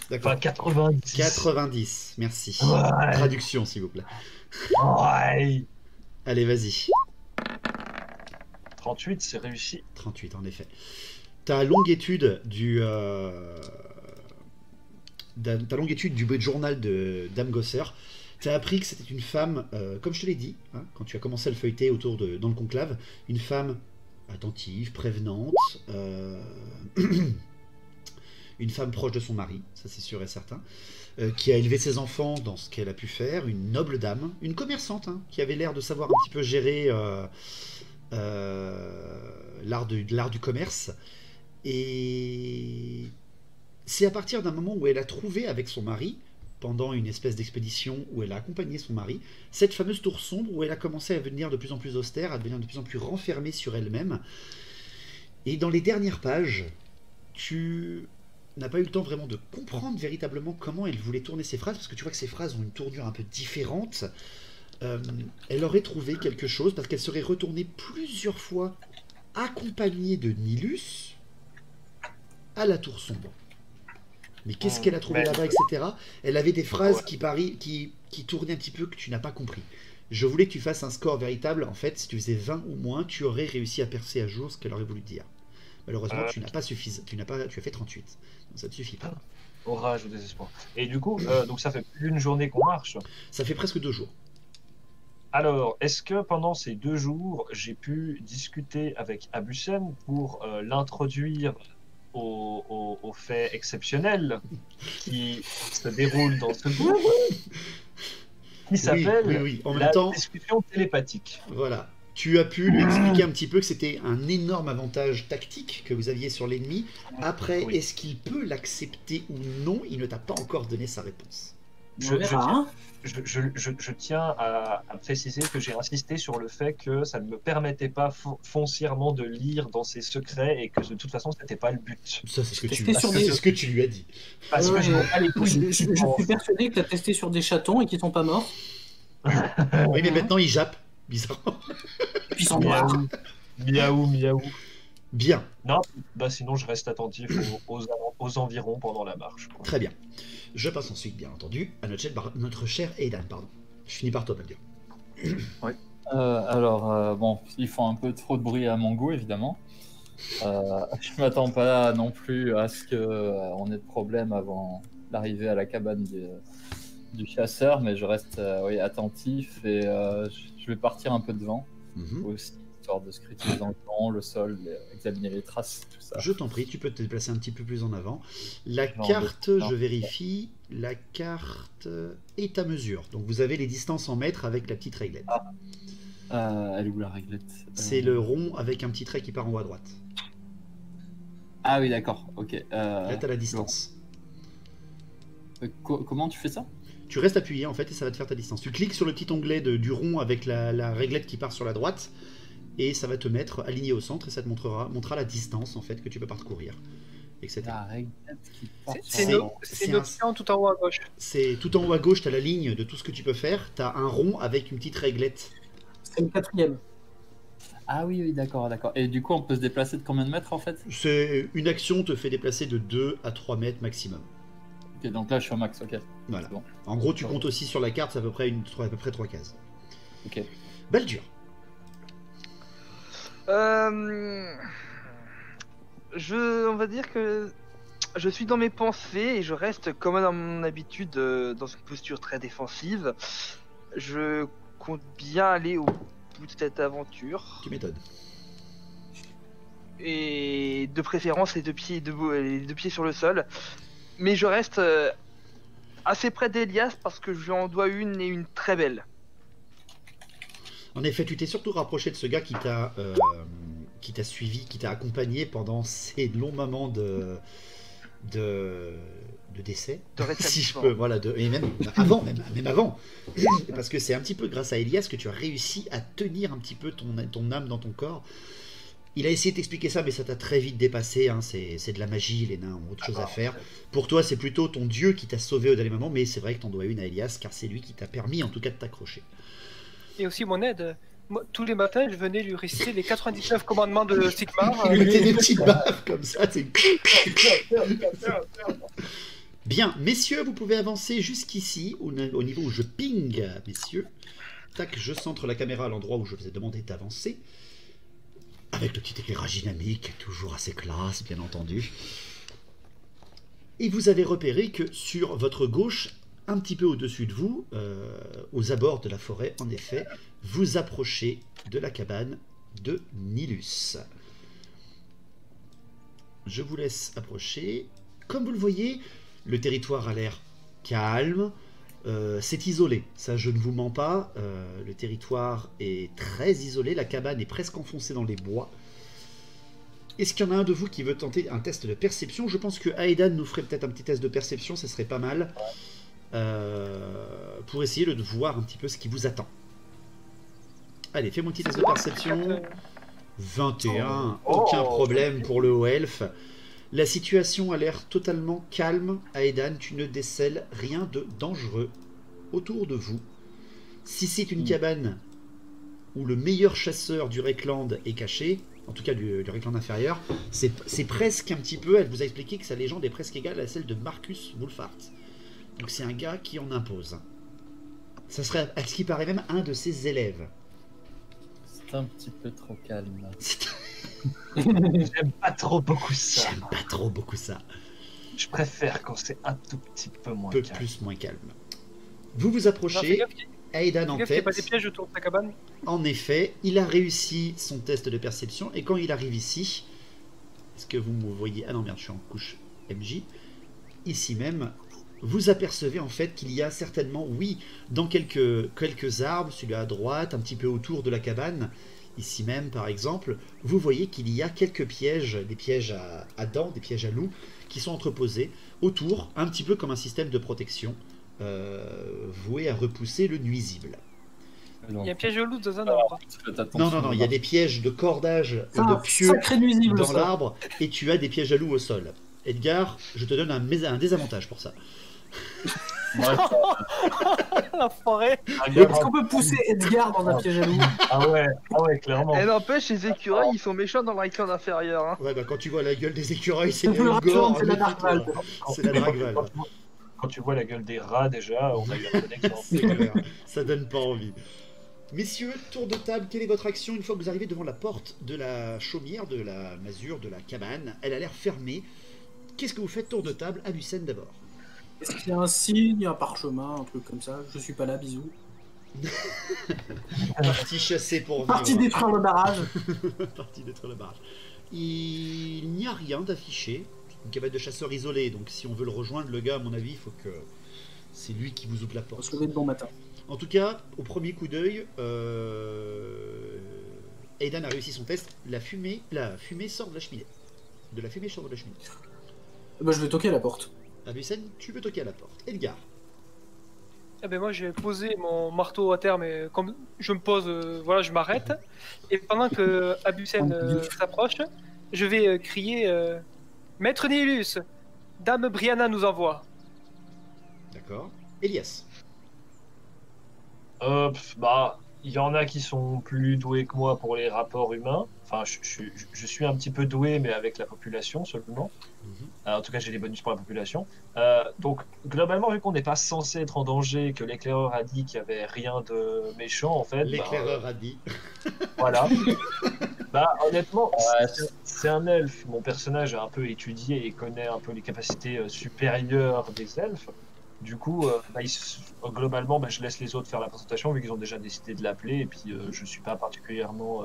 D'accord. Enfin, 90. 90, merci. Ouais. Traduction, s'il vous plaît. Ouais. Allez, vas-y. 38, c'est réussi. 38, en effet. Ta longue étude du... ta longue étude du journal de Dame Gosser, tu as appris que c'était une femme, comme je te l'ai dit, hein, quand tu as commencé à le feuilleter dans le conclave, une femme attentive, prévenante, une femme proche de son mari, ça c'est sûr et certain, qui a élevé ses enfants dans ce qu'elle a pu faire, une noble dame, une commerçante, hein, qui avait l'air de savoir un petit peu gérer l'art du commerce. Et c'est à partir d'un moment où elle a trouvé avec son mari, pendant une espèce d'expédition où elle a accompagné son mari, cette fameuse tour sombre où elle a commencé à devenir de plus en plus austère, à devenir de plus en plus renfermée sur elle-même. Et dans les dernières pages, tu n'as pas eu le temps vraiment de comprendre véritablement comment elle voulait tourner ses phrases, parce que tu vois que ses phrases ont une tournure un peu différente. Elle aurait trouvé quelque chose, parce qu'elle serait retournée plusieurs fois accompagnée de Nilus à la tour sombre. Mais qu'est-ce qu'elle a trouvé là-bas, etc. Elle avait des phrases qui tournaient un petit peu que tu n'as pas compris. Je voulais que tu fasses un score véritable. En fait, si tu faisais 20 ou moins, tu aurais réussi à percer à jour ce qu'elle aurait voulu dire. Malheureusement, tu n'as pas suffisamment. Tu as fait 38. Donc ça ne suffit pas. Orage au désespoir. Et du coup, donc ça fait plus d'une journée qu'on marche. Ça fait presque 2 jours. Alors, est-ce que pendant ces 2 jours, j'ai pu discuter avec Abusen pour l'introduire aux faits exceptionnels qui se déroulent dans ce groupe, qui s'appelle la discussion télépathique. Voilà. Tu as pu lui expliquer un petit peu que c'était un énorme avantage tactique que vous aviez sur l'ennemi. Après, est-ce qu'il peut l'accepter ou non? Il ne t'a pas encore donné sa réponse. Je tiens à préciser que j'ai insisté sur le fait que ça ne me permettait pas foncièrement de lire dans ses secrets et que de toute façon, ce n'était pas le but. Ça, c'est ce que tu lui as dit. Parce que je suis persuadé que tu as testé sur des chatons et qu'ils ne sont pas morts. Oui, mais maintenant, ils jappent. Bizarrement. Ils sont morts. Miaou, miaou. Bien. Non, sinon je reste attentif aux environs pendant la marche. Quoi. Très bien. Je passe ensuite, bien entendu, à notre cher Aidan, pardon. Je finis par toi, Baldur. Oui. Alors, bon, ils font un peu trop de bruit à mon goût, évidemment. Je m'attends pas non plus à ce qu'on ait de problème avant l'arrivée à la cabane du chasseur, mais je reste attentif et je vais partir un peu devant aussi, histoire de scruter les environs, le sol, examiner les traces, tout ça. Je t'en prie, tu peux te déplacer un petit peu plus en avant. La carte, je vérifie, la carte est à mesure. Donc vous avez les distances en mètres avec la petite réglette. Elle est où la réglette? C'est le rond avec un petit trait qui part en haut à droite. Ah oui, d'accord, ok. Là, t'as la distance. Comment tu fais ça? Tu restes appuyé en fait et ça va te faire ta distance. Tu cliques sur le petit onglet du rond avec la réglette qui part sur la droite et ça va te mettre aligné au centre et ça te montrera la distance en fait que tu peux parcourir, etc. La réglette qui part C'est sur- une option tout en haut à gauche. C'est tout en haut à gauche, tu as la ligne de tout ce que tu peux faire. Tu as un rond avec une petite réglette. C'est le 4e. Ah oui, d'accord. Et du coup, on peut se déplacer de combien de mètres en fait? C'est une action te fait déplacer de 2 à 3 mètres maximum. Ok, donc là, je suis au max, ok. Voilà. C'est bon. En gros, tu comptes aussi sur la carte, c'est à peu près 3 cases. Ok. Baldur. On va dire que je suis dans mes pensées et je reste comme à mon habitude dans une posture très défensive. Je compte bien aller au bout de cette aventure. Tu m'étonnes. Et de préférence les deux pieds sur le sol. Mais je reste assez près d'Elias parce que je lui en dois une et une très belle. En effet, tu t'es surtout rapproché de ce gars qui t'a suivi, qui t'a accompagné pendant ces longs moments de décès, De si je rétablissement. peux, voilà, et même avant, parce que c'est un petit peu grâce à Elias que tu as réussi à tenir un petit peu ton âme dans ton corps. Il a essayé de t'expliquer ça, mais ça t'a très vite dépassé, hein. C'est de la magie, les nains ont autre chose à faire. Pour toi, c'est plutôt ton dieu qui t'a sauvé au dernier moment, mais c'est vrai que t'en dois une à Elias, car c'est lui qui t'a permis en tout cas de t'accrocher. Et aussi mon aide. Moi, tous les matins, je venais lui réciter les 99 commandements de Sigmar. Il mettait des petites baffes comme ça, c'est... Bien, messieurs, vous pouvez avancer jusqu'ici, au niveau où je ping, messieurs. Tac, je centre la caméra à l'endroit où je vous ai demandé d'avancer. Avec le petit éclairage dynamique, toujours assez classe, bien entendu. Et vous avez repéré que sur votre gauche, un petit peu au-dessus de vous, aux abords de la forêt, en effet, vous approchez de la cabane de Nilus. Je vous laisse approcher. Comme vous le voyez, le territoire a l'air calme. C'est isolé, ça je ne vous mens pas. Le territoire est très isolé, la cabane est presque enfoncée dans les bois. Est-ce qu'il y en a un de vous qui veut tenter un test de perception? Je pense que Aidan nous ferait peut-être un petit test de perception, ça serait pas mal. Pour essayer de voir un petit peu ce qui vous attend. Allez, fais mon petit test de perception. 21, aucun problème pour le haut elfe. La situation a l'air totalement calme. Aedan, tu ne décèles rien de dangereux autour de vous. Si c'est une cabane où le meilleur chasseur du Reikland est caché, en tout cas du Reikland inférieur, c'est presque un petit peu, elle vous a expliqué que sa légende est presque égale à celle de Marcus Wolfhart. Donc c'est un gars qui en impose. Ça serait, à ce qui paraît, même un de ses élèves. C'est un petit peu trop calme. J'aime pas trop beaucoup ça. J'aime pas trop beaucoup ça. Je préfère quand c'est un tout petit peu moins Peu calme. plus moins calme. Vous vous approchez, Aidan en Fais gaffe qu'il n'y ait tête. pas des pièges autour de ta cabane. En effet, il a réussi son test de perception et quand il arrive ici, est-ce que vous me voyez? Ah non merde, je suis en couche MJ. Ici même, vous apercevez en fait qu'il y a certainement, oui, dans quelques arbres, celui à droite, un petit peu autour de la cabane, ici même par exemple, vous voyez qu'il y a quelques pièges, des pièges à dents, des pièges à loups, qui sont entreposés autour, un petit peu comme un système de protection, voué à repousser le nuisible. Il y a un piège au loup dans un arbre. Non, il y a des pièges de cordage et de pieux Sacré nuisible, dans ça. l'arbre, et tu as des pièges à loups au sol. Edgar, je te donne un désavantage pour ça. La forêt. Est-ce qu'on peut pousser Edgar dans un piège à loup? Ah ouais, clairement. Et n'empêche, les écureuils, ils sont méchants dans le Reikland inférieur. Hein. Ouais, bah quand tu vois la gueule des écureuils, c'est Le Reikland, c'est la méfie-toi. Darkval. C'est la Dragval. Quand tu vois la gueule des rats, déjà, on a eu un bon exemple. C'est clair, ça donne pas envie. Messieurs, tour de table, quelle est votre action une fois que vous arrivez devant la porte de la chaumière, de la masure, de la cabane? Elle a l'air fermée. Qu'est-ce que vous faites tour de table? Abusen d'abord. Est-ce qu'il y a un signe, un parchemin, un truc comme ça? Je suis pas là, bisous. Parti chasser pour vivre. Parti détruire le barrage. Parti détruire le barrage. Il n'y a rien d'affiché. Une cabane de chasseurs isolée, donc si on veut le rejoindre, le gars, à mon avis, il faut que c'est lui qui vous ouvre la On porte. se lever de bon matin. En tout cas, au premier coup d'œil, Aidan a réussi son test. La fumée sort de la cheminée. De la fumée sort de la cheminée. Bah, je vais toquer à la porte. Abusen, tu peux toquer à la porte. Edgar. Eh ben moi, je vais poser mon marteau à terre, mais comme je me pose, voilà, je m'arrête. Et pendant que Abusen s'approche, je vais crier Maître Nihilus, Dame Brianna nous envoie. D'accord. Elias. Bah, il y en a qui sont plus doués que moi pour les rapports humains. Enfin, je suis un petit peu doué, mais avec la population seulement. En tout cas, j'ai des bonus pour la population. Donc, globalement, vu qu'on n'est pas censé être en danger, que l'éclaireur a dit qu'il n'y avait rien de méchant, en fait. L'éclaireur a dit. Voilà. Bah, honnêtement, c'est un elfe. Mon personnage a un peu étudié et connaît un peu les capacités supérieures des elfes. Du coup, globalement, je laisse les autres faire la présentation vu qu'ils ont déjà décidé de l'appeler. Et puis, je suis pas particulièrement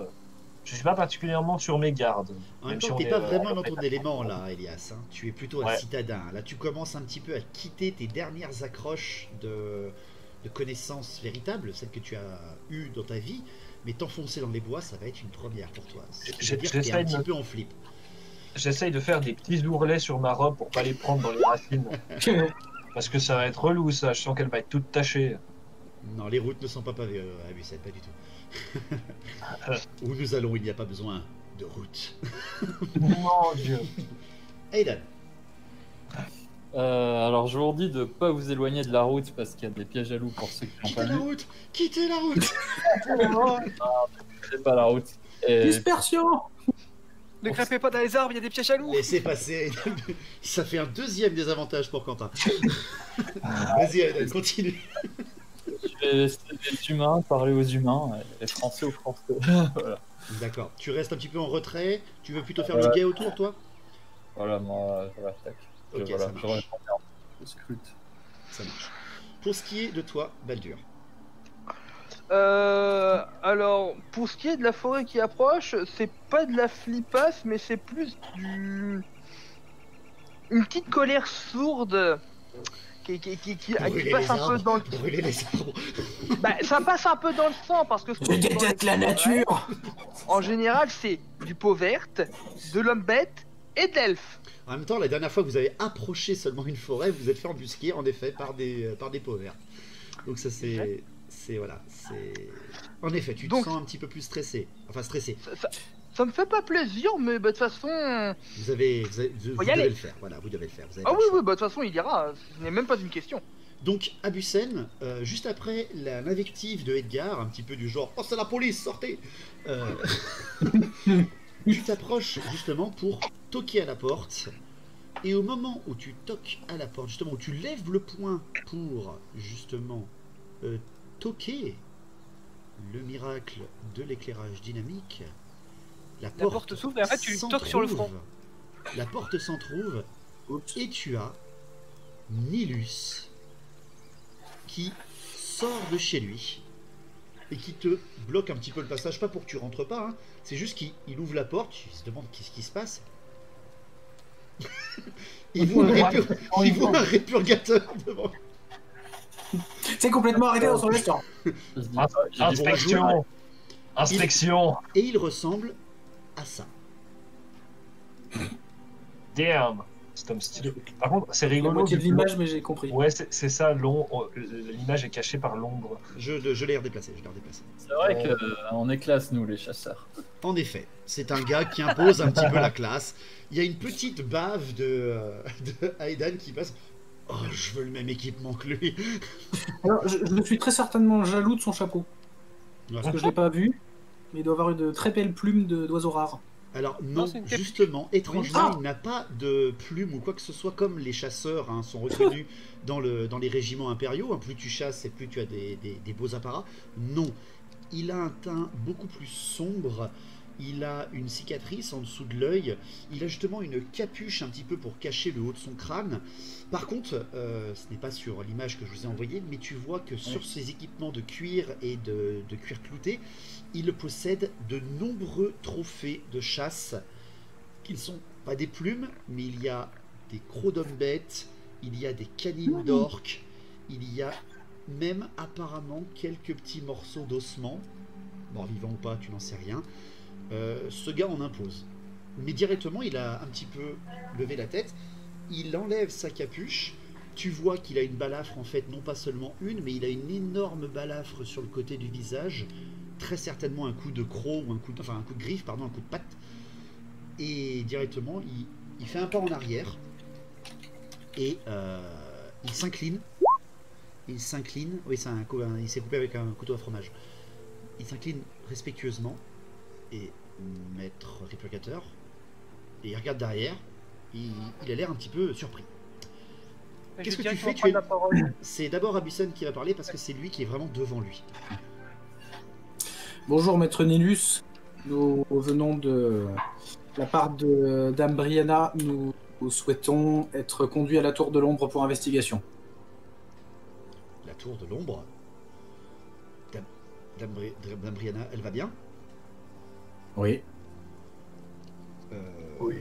sur mes gardes. En même temps, tu n'es pas vraiment dans ton élément là, Elias. Hein. Tu es plutôt un citadin. Là, tu commences un petit peu à quitter tes dernières accroches de connaissances véritables, celles que tu as eues dans ta vie. Mais t'enfoncer dans les bois, ça va être une première pour toi. C'est-à-dire que tu es un petit peu en flip. J'essaye de faire des petits ourlets sur ma robe pour pas les prendre dans les racines. Parce que ça va être relou, ça. Je sens qu'elle va être toute tachée. Non, les routes ne sont pas pavées à Abusen, pas du tout. Où nous allons, il n'y a pas besoin de route. Mon Dieu. Aidan. Alors, je vous redis de pas vous éloigner de la route parce qu'il y a des pièges à loups pour ceux qui n'ont pas vu. Quittez la route. C'est pas la route. Dispersion. Ne grimpez pas dans les arbres, il y a des pièges à loups. Laissez passer. Ça fait un deuxième désavantage pour Quentin. Vas-y, Aidan, continue. Je vais laisser les humains parler aux humains, les Français aux Français. Voilà. D'accord. Tu restes un petit peu en retrait. Tu veux plutôt faire le guet autour, toi? Voilà, moi, je l'attaque. Ok, voilà, ça marche. Je scrute. Ça marche. Pour ce qui est de toi, Baldur. Alors, pour ce qui est de la forêt qui approche, c'est pas de la flipasse, mais c'est plus une petite colère sourde qui passe un peu dans le... Brûler les arbres. Bah, ça passe un peu dans le sang parce que... Je déteste la nature. En général, c'est du peau verte, de l'homme bête et de l'elfe. En même temps, la dernière fois que vous avez approché seulement une forêt, vous êtes fait embusquer en effet par des peaux vertes. Donc ça c'est voilà, c'est en effet, tu te sens un petit peu plus stressé. Enfin stressé. Ça me fait pas plaisir, mais bah, de toute façon... Vous devez le faire, voilà, vous devez le faire. Ah oui, bah de toute façon il ira, ce n'est même pas une question. Donc Abusen, juste après l'invective de Edgar, un petit peu du genre « Oh c'est la police, sortez !» Tu t'approches justement pour toquer à la porte, et au moment où tu toques à la porte, justement où tu lèves le poing pour justement toquer le miracle de l'éclairage dynamique, la porte s'ouvre et en fait tu toques sur le front. La porte s'entrouvre et tu as Nihilus qui sort de chez lui et qui te bloque un petit peu le passage, pas pour que tu rentres pas, hein. C'est juste qu'il ouvre la porte, il se demande qu'est-ce qui se passe. il voit un répurgateur devant. C'est complètement arrêté dans son instant. Inspection. Et il ressemble à ça. Damn. Par contre, c'est rigolo. La moitié de l'image, mais j'ai compris. Ouais, c'est ça, l'image est cachée par l'ombre. Je l'ai redéplacé, C'est vrai qu'on est classe, nous, les chasseurs. En effet, c'est un gars qui impose un petit peu la classe. Il y a une petite bave de Aidan qui passe. Oh, je veux le même équipement que lui. Alors, je suis très certainement jaloux de son chapeau. Parce que je l'ai pas vu, mais il doit avoir une très belle plume d'oiseau rare. Alors non, justement, étrangement, il n'a pas de plume ou quoi que ce soit comme les chasseurs sont reconnus dans les régiments impériaux. Plus tu chasses et plus tu as des beaux apparats. Non, il a un teint beaucoup plus sombre. Il a une cicatrice en dessous de l'œil. Il a justement une capuche un petit peu pour cacher le haut de son crâne. Par contre, ce n'est pas sur l'image que je vous ai envoyée, mais tu vois que sur ses équipements de cuir et de cuir clouté, il possède de nombreux trophées de chasse qui ne sont pas des plumes, mais il y a des crocs d'homme-bête, il y a des canines d'orques, il y a même apparemment quelques petits morceaux d'ossements, mort-vivant ou pas, tu n'en sais rien. Ce gars en impose. Mais directement, il a un petit peu levé la tête il enlève sa capuche. Tu vois qu'il a une balafre, en fait, non pas seulement une, mais il a une énorme balafre sur le côté du visage. Très certainement un coup de croc, ou un coup de griffe, pardon, un coup de patte. Et directement, il fait un pas en arrière. Et il s'incline. Il s'incline. Oui, il s'est coupé avec un couteau à fromage. Il s'incline respectueusement. Et maître répurgateur. Et il regarde derrière. Il a l'air un petit peu surpris. Qu'est-ce que tu fais? C'est d'abord Abusen qui va parler parce que c'est lui qui est vraiment devant lui. Bonjour maître Nilus. Nous venons de la part de Dame Brianna. Nous souhaitons être conduits à la Tour de l'Ombre pour investigation. La Tour de l'Ombre? Dame Brianna, elle va bien? Oui. Oui.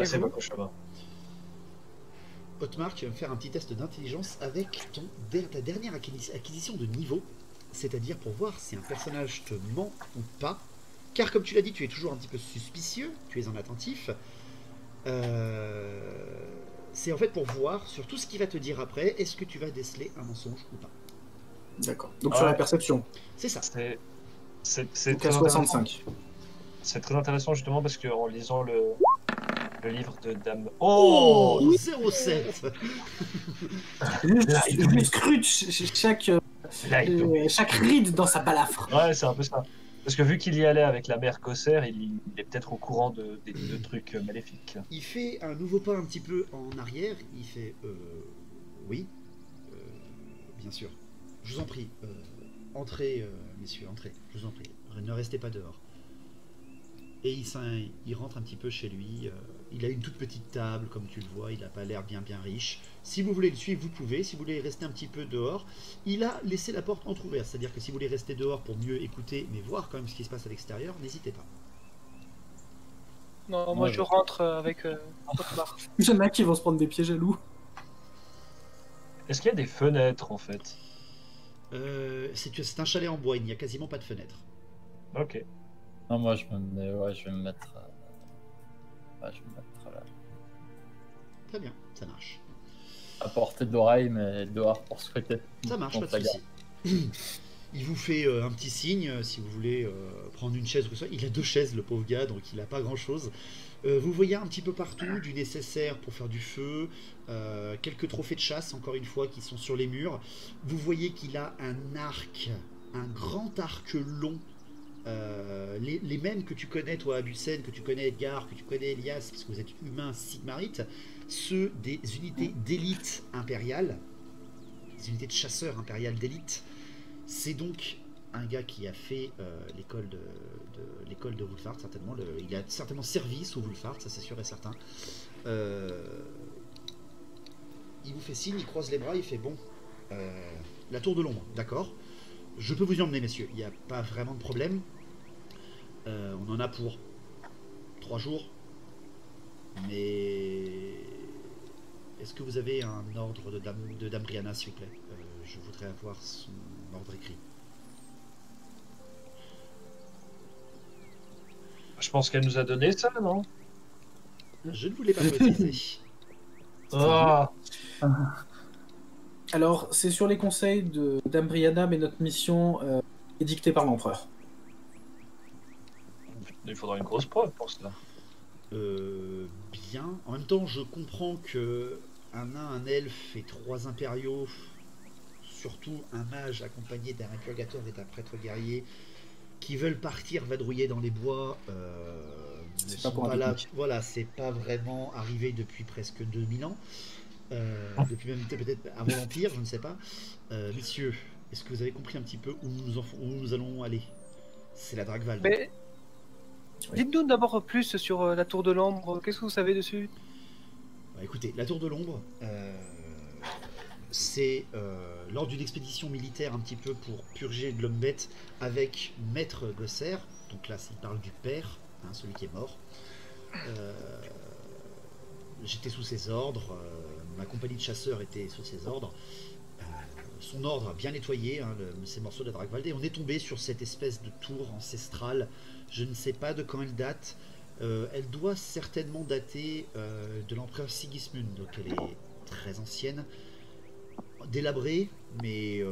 C'est votre chemin. Otmar, tu vas me faire un petit test d'intelligence avec ta dernière acquisition de niveau, c'est-à-dire pour voir si un personnage te ment ou pas. Car comme tu l'as dit, tu es toujours un petit peu suspicieux, tu es en attentif. C'est en fait pour voir sur tout ce qu'il va te dire après, est-ce que tu vas déceler un mensonge ou pas. D'accord. Donc sur la perception. C'est ça. C'est très 65. C'est très intéressant justement parce qu'en lisant le livre de Dame... Oh 07. Je scrute chaque ride dans sa balafre. Ouais, c'est un peu ça. Parce que vu qu'il y allait avec la mère Gosser, il est peut-être au courant de trucs maléfiques. Il fait un nouveau pas un petit peu en arrière. Il fait oui, bien sûr. Je vous en prie, entrez, messieurs, entrez. Je vous en prie, ne restez pas dehors. Et il rentre un petit peu chez lui. Il a une toute petite table, comme tu le vois. Il n'a pas l'air bien riche. Si vous voulez le suivre, vous pouvez. Si vous voulez rester un petit peu dehors, il a laissé la porte entrouverte. C'est-à-dire que si vous voulez rester dehors pour mieux écouter, mais voir quand même ce qui se passe à l'extérieur, n'hésitez pas. Non, moi je rentre avec Otmar. Il y en a qui vont se prendre des pieds jaloux. Est-ce qu'il y a des fenêtres en fait? C'est un chalet en bois. Il n'y a quasiment pas de fenêtre. Ok. Non, moi je vais me mettre. Je vais me mettre là. Très bien, ça marche. À portée de l'oreille, mais dehors pour scruter. Ça marche, pas de soucis. Il vous fait un petit signe si vous voulez prendre une chaise ou quoi. Il a 2 chaises, le pauvre gars, donc il n'a pas grand chose. Vous voyez un petit peu partout du nécessaire pour faire du feu, quelques trophées de chasse, encore une fois, qui sont sur les murs. Vous voyez qu'il a un arc, un grand arc long. Les mêmes que tu connais toi Abusen, que tu connais Edgar, que tu connais Elias, parce que vous êtes humains sigmarites, ceux des unités d'élite impériale, des unités de chasseurs impériales d'élite. C'est donc un gars qui a fait l'école de Wulfart, certainement. Il a certainement servi sous Wulfart, ça c'est sûr et certain. Il vous fait signe, il croise les bras, il fait bon, la tour de l'ombre, d'accord. Je peux vous y emmener, messieurs, il n'y a pas vraiment de problème. On en a pour 3 jours. Mais est-ce que vous avez un ordre de Dame Brianna, s'il vous plaît? Je voudrais avoir son ordre écrit. Je pense qu'elle nous a donné ça, non? Je ne voulais pas préciser. Ah. Alors, c'est sur les conseils de Dame Brianna, mais notre mission est dictée par l'empereur. Il faudra une grosse preuve pour cela. Bien. En même temps, je comprends que un nain, un elfe et 3 impériaux, surtout un mage accompagné d'un répurgateur et d'un prêtre guerrier, qui veulent partir vadrouiller dans les bois, ne sont pas là. Voilà, c'est pas vraiment arrivé depuis presque 2000 ans. Depuis même peut-être avant l'Empire, je ne sais pas. Messieurs, est-ce que vous avez compris un petit peu où nous allons aller? C'est la Dragval. Mais... Dites-nous d'abord plus sur la Tour de l'Ombre. Qu'est-ce que vous savez dessus? Écoutez, la Tour de l'Ombre, c'est lors d'une expédition militaire un petit peu pour purger de l'homme bête avec Maître Gosser. Donc là, il parle du père, hein, celui qui est mort. J'étais sous ses ordres, ma compagnie de chasseurs était sous ses ordres. Son ordre a bien nettoyé ces morceaux de Dragvalde et on est tombé sur cette espèce de tour ancestrale. Je ne sais pas de quand elle date. Elle doit certainement dater de l'empereur Sigismund, donc elle est très ancienne, délabrée, mais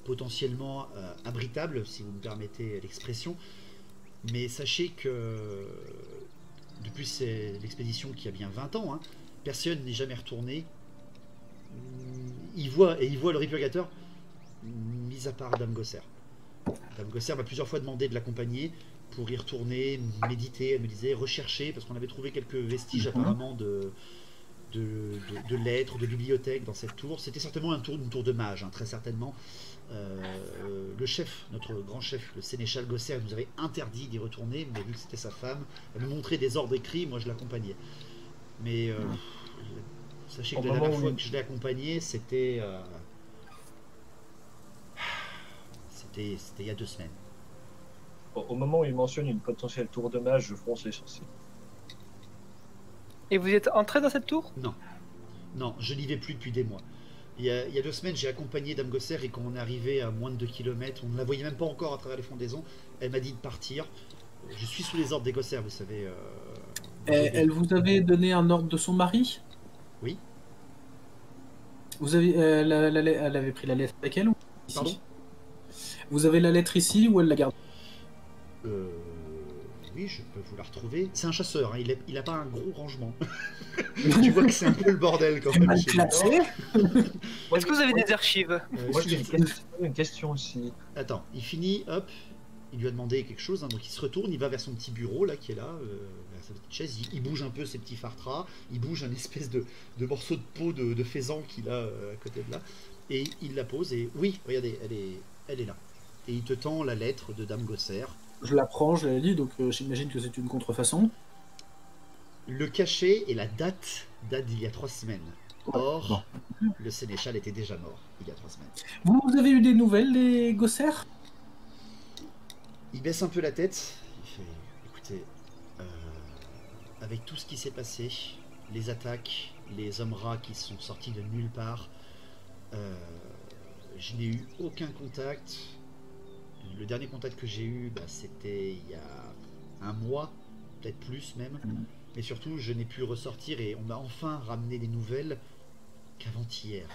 potentiellement abritable, si vous me permettez l'expression. Mais sachez que depuis l'expédition qui a bien 20 ans, hein, personne n'est jamais retourné. Il voit le répurgateur, mis à part Dame Gosser. Dame Gosser m'a plusieurs fois demandé de l'accompagner pour y retourner, méditer. Elle me disait rechercher, parce qu'on avait trouvé quelques vestiges apparemment de lettres, de bibliothèques dans cette tour. C'était certainement une tour de mage, hein, très certainement. Le chef, notre grand chef, le sénéchal Gosser, nous avait interdit d'y retourner, mais vu que c'était sa femme, elle me montrait des ordres écrits, moi je l'accompagnais. Mais sachez que la dernière fois que je l'ai accompagné, c'était il y a 2 semaines. Au moment où il mentionne une potentielle tour de mage, je fronce les sourcils. Et vous êtes entré dans cette tour? Non. Non, je n'y vais plus depuis des mois. Il y a 2 semaines, j'ai accompagné Dame Gosser et quand on est arrivé à moins de 2 km, on ne la voyait même pas encore à travers les fondaisons, elle m'a dit de partir. Je suis sous les ordres des Gosser, vous savez. Elle vous avait donné un ordre de son mari? Oui. Vous avez, elle avait pris la lettre avec elle ou ici? Pardon? Vous avez la lettre ici ou elle la garde? Oui, je peux vous la retrouver. C'est un chasseur, hein. Il a pas un gros rangement. Tu vois que c'est un peu le bordel quand même. Est-ce que vous avez des archives? Moi j'ai une question aussi. Attends, il finit, hop, il lui a demandé quelque chose, hein, donc il se retourne, il va vers son petit bureau là qui est là, vers sa petite chaise, il bouge un peu ses petits fartras, il bouge un espèce de morceau de peau de faisan qu'il a à côté de là, et il la pose et oui, regardez, elle est là. Et il te tend la lettre de Dame Gosser. Je la prends, je la lis, donc j'imagine que c'est une contrefaçon. Le cachet et la date datent d'il y a 3 semaines. Or, le sénéchal était déjà mort il y a 3 semaines. Vous avez eu des nouvelles, les Gosser? Il baisse un peu la tête. Il fait, écoutez, avec tout ce qui s'est passé, les attaques, les hommes rats qui sont sortis de nulle part, je n'ai eu aucun contact. Le dernier contact que j'ai eu, c'était il y a 1 mois, peut-être plus même. Mais surtout, je n'ai pu ressortir et on m'a enfin ramené des nouvelles qu'avant-hier.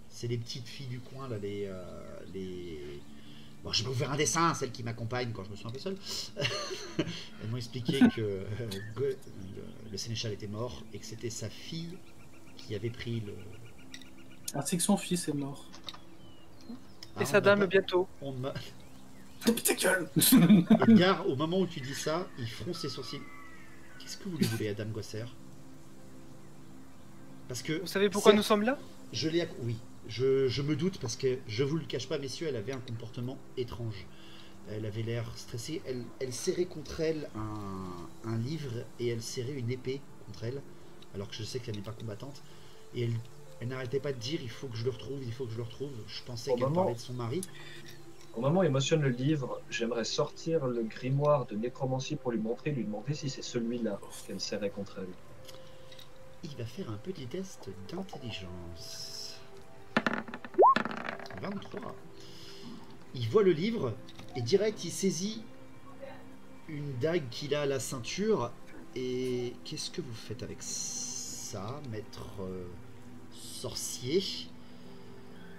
C'est les petites filles du coin, là, les... Bon, je vais vous faire un dessin, celles qui m'accompagnent quand je me sens un peu seul. Elles m'ont expliqué que le sénéchal était mort et que c'était sa fille qui avait pris le... Ah, c'est que son fils est mort. Et sa dame bientôt. On m'a... Ta gueule. Edgar, au moment où tu dis ça, il fronce ses sourcils. Qu'est-ce que vous lui voulez à Dame Gosser? Parce que... Vous savez pourquoi nous sommes là? Oui, je me doute parce que, je vous le cache pas, messieurs, elle avait un comportement étrange. Elle avait l'air stressée. Elle serrait contre elle un livre et elle serrait une épée contre elle, alors que je sais qu'elle n'est pas combattante. Et elle n'arrêtait pas de dire il faut que je le retrouve, il faut que je le retrouve. Je pensais qu'elle parlait de son mari. Au moment où il mentionne le livre, j'aimerais sortir le grimoire de nécromancie pour lui montrer, lui demander si c'est celui-là qu'elle serrait contre elle. Il va faire un petit test d'intelligence. 23. Il voit le livre et direct il saisit une dague qu'il a à la ceinture. Et qu'est-ce que vous faites avec ça, maître sorcier?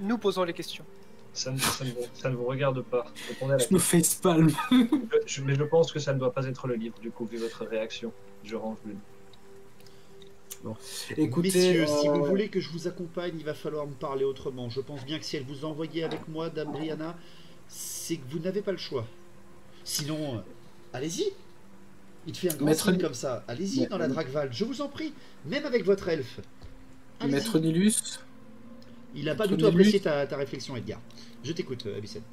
Nous posons les questions. Ça ne vous regarde pas. Je me fais spalm. Mais je pense que ça ne doit pas être le livre, du coup, vu votre réaction. Je range le livre. Bon. Écoutez, messieurs, si vous voulez que je vous accompagne, il va falloir me parler autrement. Je pense bien que si elle vous a envoyé avec moi, Dame Brianna, c'est que vous n'avez pas le choix. Sinon, allez-y. Il te fait un grand signe comme ça. Allez-y dans la Dragval, je vous en prie. Même avec votre elfe. Maître Nilus. Il n'a pas du tout apprécié ta réflexion, Edgar. Je t'écoute, Abyssal.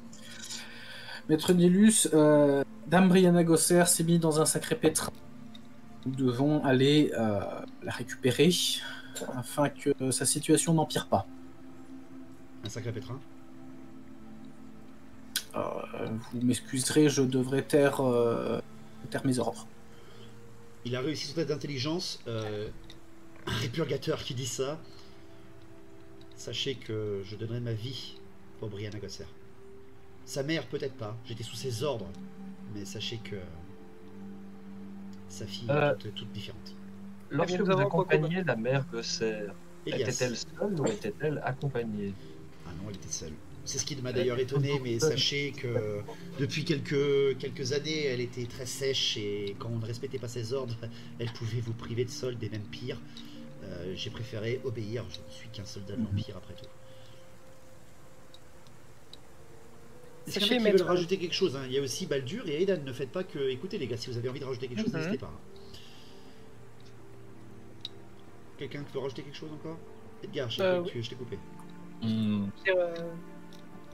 Maître Nilus, Dame Brianna Gosser s'est mise dans un sacré pétrin. Nous devons aller la récupérer afin que sa situation n'empire pas. Un sacré pétrin? Vous m'excuserez, je devrais taire mes ordres. Il a réussi son test d'intelligence. Un répurgateur qui dit ça. Sachez que je donnerai ma vie pour Brianna Gosser. Sa mère, peut-être pas. J'étais sous ses ordres. Mais sachez que sa fille toutes différentes. Lorsque vous accompagnez la mère Gosser, était-elle seule ou était-elle accompagnée? Ah non, elle était seule. C'est ce qui m'a d'ailleurs étonné, mais sachez que depuis quelques années, elle était très sèche et quand on ne respectait pas ses ordres, elle pouvait vous priver de solde et même pire. J'ai préféré obéir, je ne suis qu'un soldat de l'Empire après tout. Est-ce qu'il y en a qui veulent rajouter quelque chose, hein? Il y a aussi Baldur et Aidan, ne faites pas que... Écoutez les gars, si vous avez envie de rajouter quelque chose, n'hésitez pas. Quelqu'un qui veut rajouter quelque chose encore? Edgar, je t'ai coupé.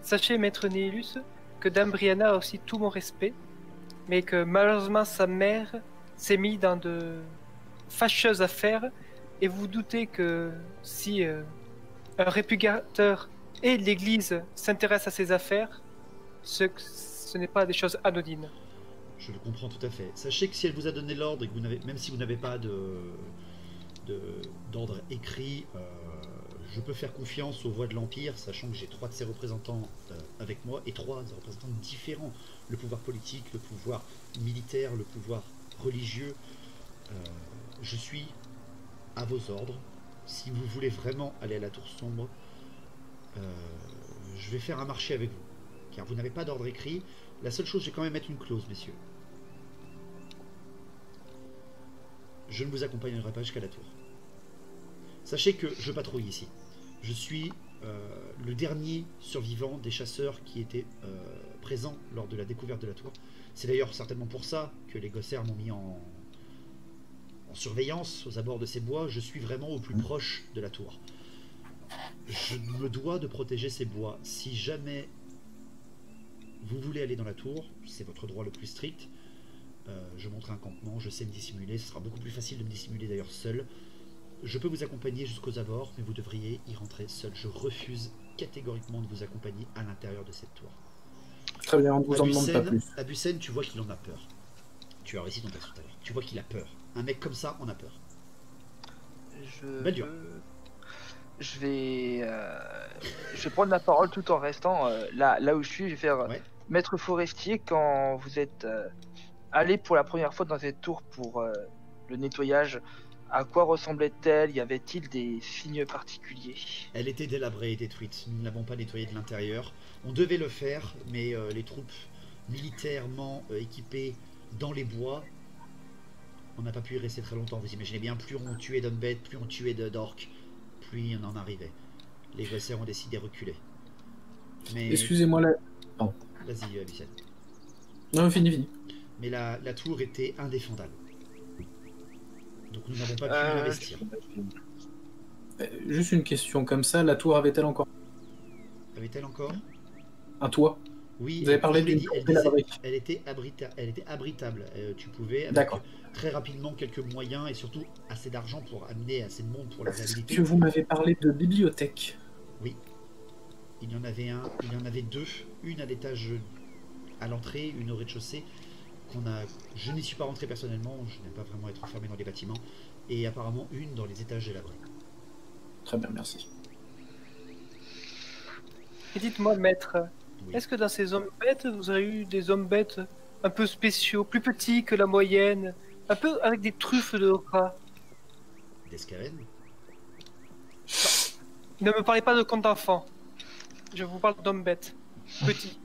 Sachez, maître Nihilus, que Dame Brianna a aussi tout mon respect, mais que malheureusement sa mère s'est mise dans de fâcheuses affaires, et vous doutez que si un répudiateur et l'Église s'intéressent à ces affaires, ce n'est pas des choses anodines. Je le comprends tout à fait. Sachez que si elle vous a donné l'ordre, et que vous n'avez, même si vous n'avez pas d'ordre écrit, je peux faire confiance aux voix de l'Empire, sachant que j'ai 3 de ses représentants avec moi, et 3 des représentants différents. Le pouvoir politique, le pouvoir militaire, le pouvoir religieux. Je suis à vos ordres. Si vous voulez vraiment aller à la Tour Sombre, je vais faire un marché avec vous. Car vous n'avez pas d'ordre écrit. La seule chose, je vais quand même mettre une clause, messieurs. Je ne vous accompagnerai pas jusqu'à la tour. Sachez que je patrouille ici. Je suis le dernier survivant des chasseurs qui étaient présents lors de la découverte de la tour. C'est d'ailleurs certainement pour ça que les Gosser m'ont mis en surveillance aux abords de ces bois. Je suis vraiment au plus proche de la tour. Je me dois de protéger ces bois. Si jamais vous voulez aller dans la tour, c'est votre droit le plus strict. Je montre un campement, je sais me dissimuler. Ce sera beaucoup plus facile de me dissimuler d'ailleurs seul. Je peux vous accompagner jusqu'aux abords, mais vous devriez y rentrer seul. Je refuse catégoriquement de vous accompagner à l'intérieur de cette tour. Très bien, on ne vous en demande pas plus. Abusen, tu vois qu'il en a peur. Tu as réussi ton texte tout à l'heure. Tu vois qu'il a peur. Un mec comme ça, on a peur. Je vais prendre la parole tout en restant là où je suis. Je vais faire maître forestier. Quand vous êtes allé pour la première fois dans cette tour pour le nettoyage, à quoi ressemblait-elle? Y avait-il des signes particuliers? Elle était délabrée et détruite. Nous ne l'avons pas nettoyée de l'intérieur. On devait le faire, mais les troupes militairement équipées dans les bois, on n'a pas pu y rester très longtemps. Vous imaginez bien, plus on tuait d'hommes-bêtes, plus on tuait d'orques, plus on en arrivait. Les Gosser ont décidé de reculer. Mais... Excusez-moi là. Oh. Vas-y, Abyssal. Non, fini. Mais la tour était indéfendable. Donc nous n'avons pas pu investir. Juste une question comme ça, la tour avait-elle encore un toit? Oui, vous avez parlé d'une tour délabrée. Elle était abritable. Tu pouvais, avec très rapidement quelques moyens et surtout assez d'argent pour amener assez de monde pour la réhabiliter. Que vous m'avez parlé de bibliothèque. Oui. Il y en avait 2. Une à l'étage à l'entrée, une au rez-de-chaussée. Je n'y suis pas rentré personnellement, je n'aime pas vraiment être enfermé dans les bâtiments, et apparemment une dans les étages délabrés. Très bien, merci. Et dites-moi, maître, oui. Est-ce que dans ces hommes bêtes, vous avez eu des hommes bêtes un peu spéciaux, plus petits que la moyenne, un peu avec des truffes de rat? Des Skaven? Ne me parlez pas de contes d'enfants. Je vous parle d'hommes bêtes, petits.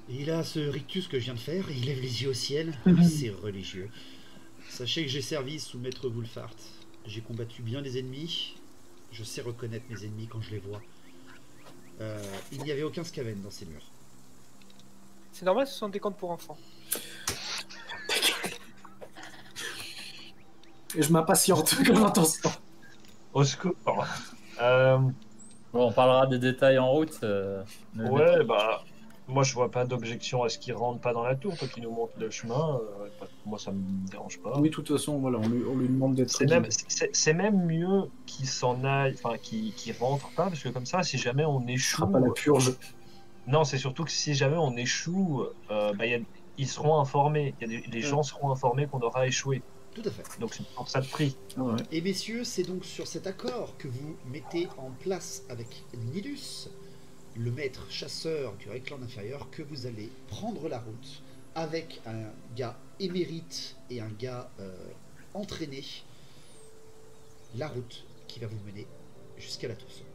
Il a ce rictus que je viens de faire, il lève les yeux au ciel, c'est religieux. Sachez que j'ai servi sous maître Wulfart. J'ai combattu bien les ennemis, je sais reconnaître mes ennemis quand je les vois. Il n'y avait aucun Skaven dans ces murs. C'est normal, ce sont des contes pour enfants. Et je m'impatiente comme j'entends. Au secours. Bon, on parlera des détails en route. Ouais, bah... Moi, je vois pas d'objection à ce qu'ils rentrent pas dans la tour, qu'ils nous montrent le chemin. Moi, ça me dérange pas. Oui, de toute façon, voilà, on lui demande d'être. C'est même mieux qu'ils s'en aillent, enfin, qu'ils rentrent pas, parce que comme ça, si jamais on échoue. Ce sera pas la purge. Non, c'est surtout que si jamais on échoue, ils seront informés. Les gens seront informés qu'on aura échoué. Tout à fait. Donc c'est pour ça de prix. Ouais. Et messieurs, c'est donc sur cet accord que vous mettez en place avec Nilus, le maître chasseur du Reikland inférieur, que vous allez prendre la route avec un gars émérite et un gars entraîné, la route qui va vous mener jusqu'à la tour sombre.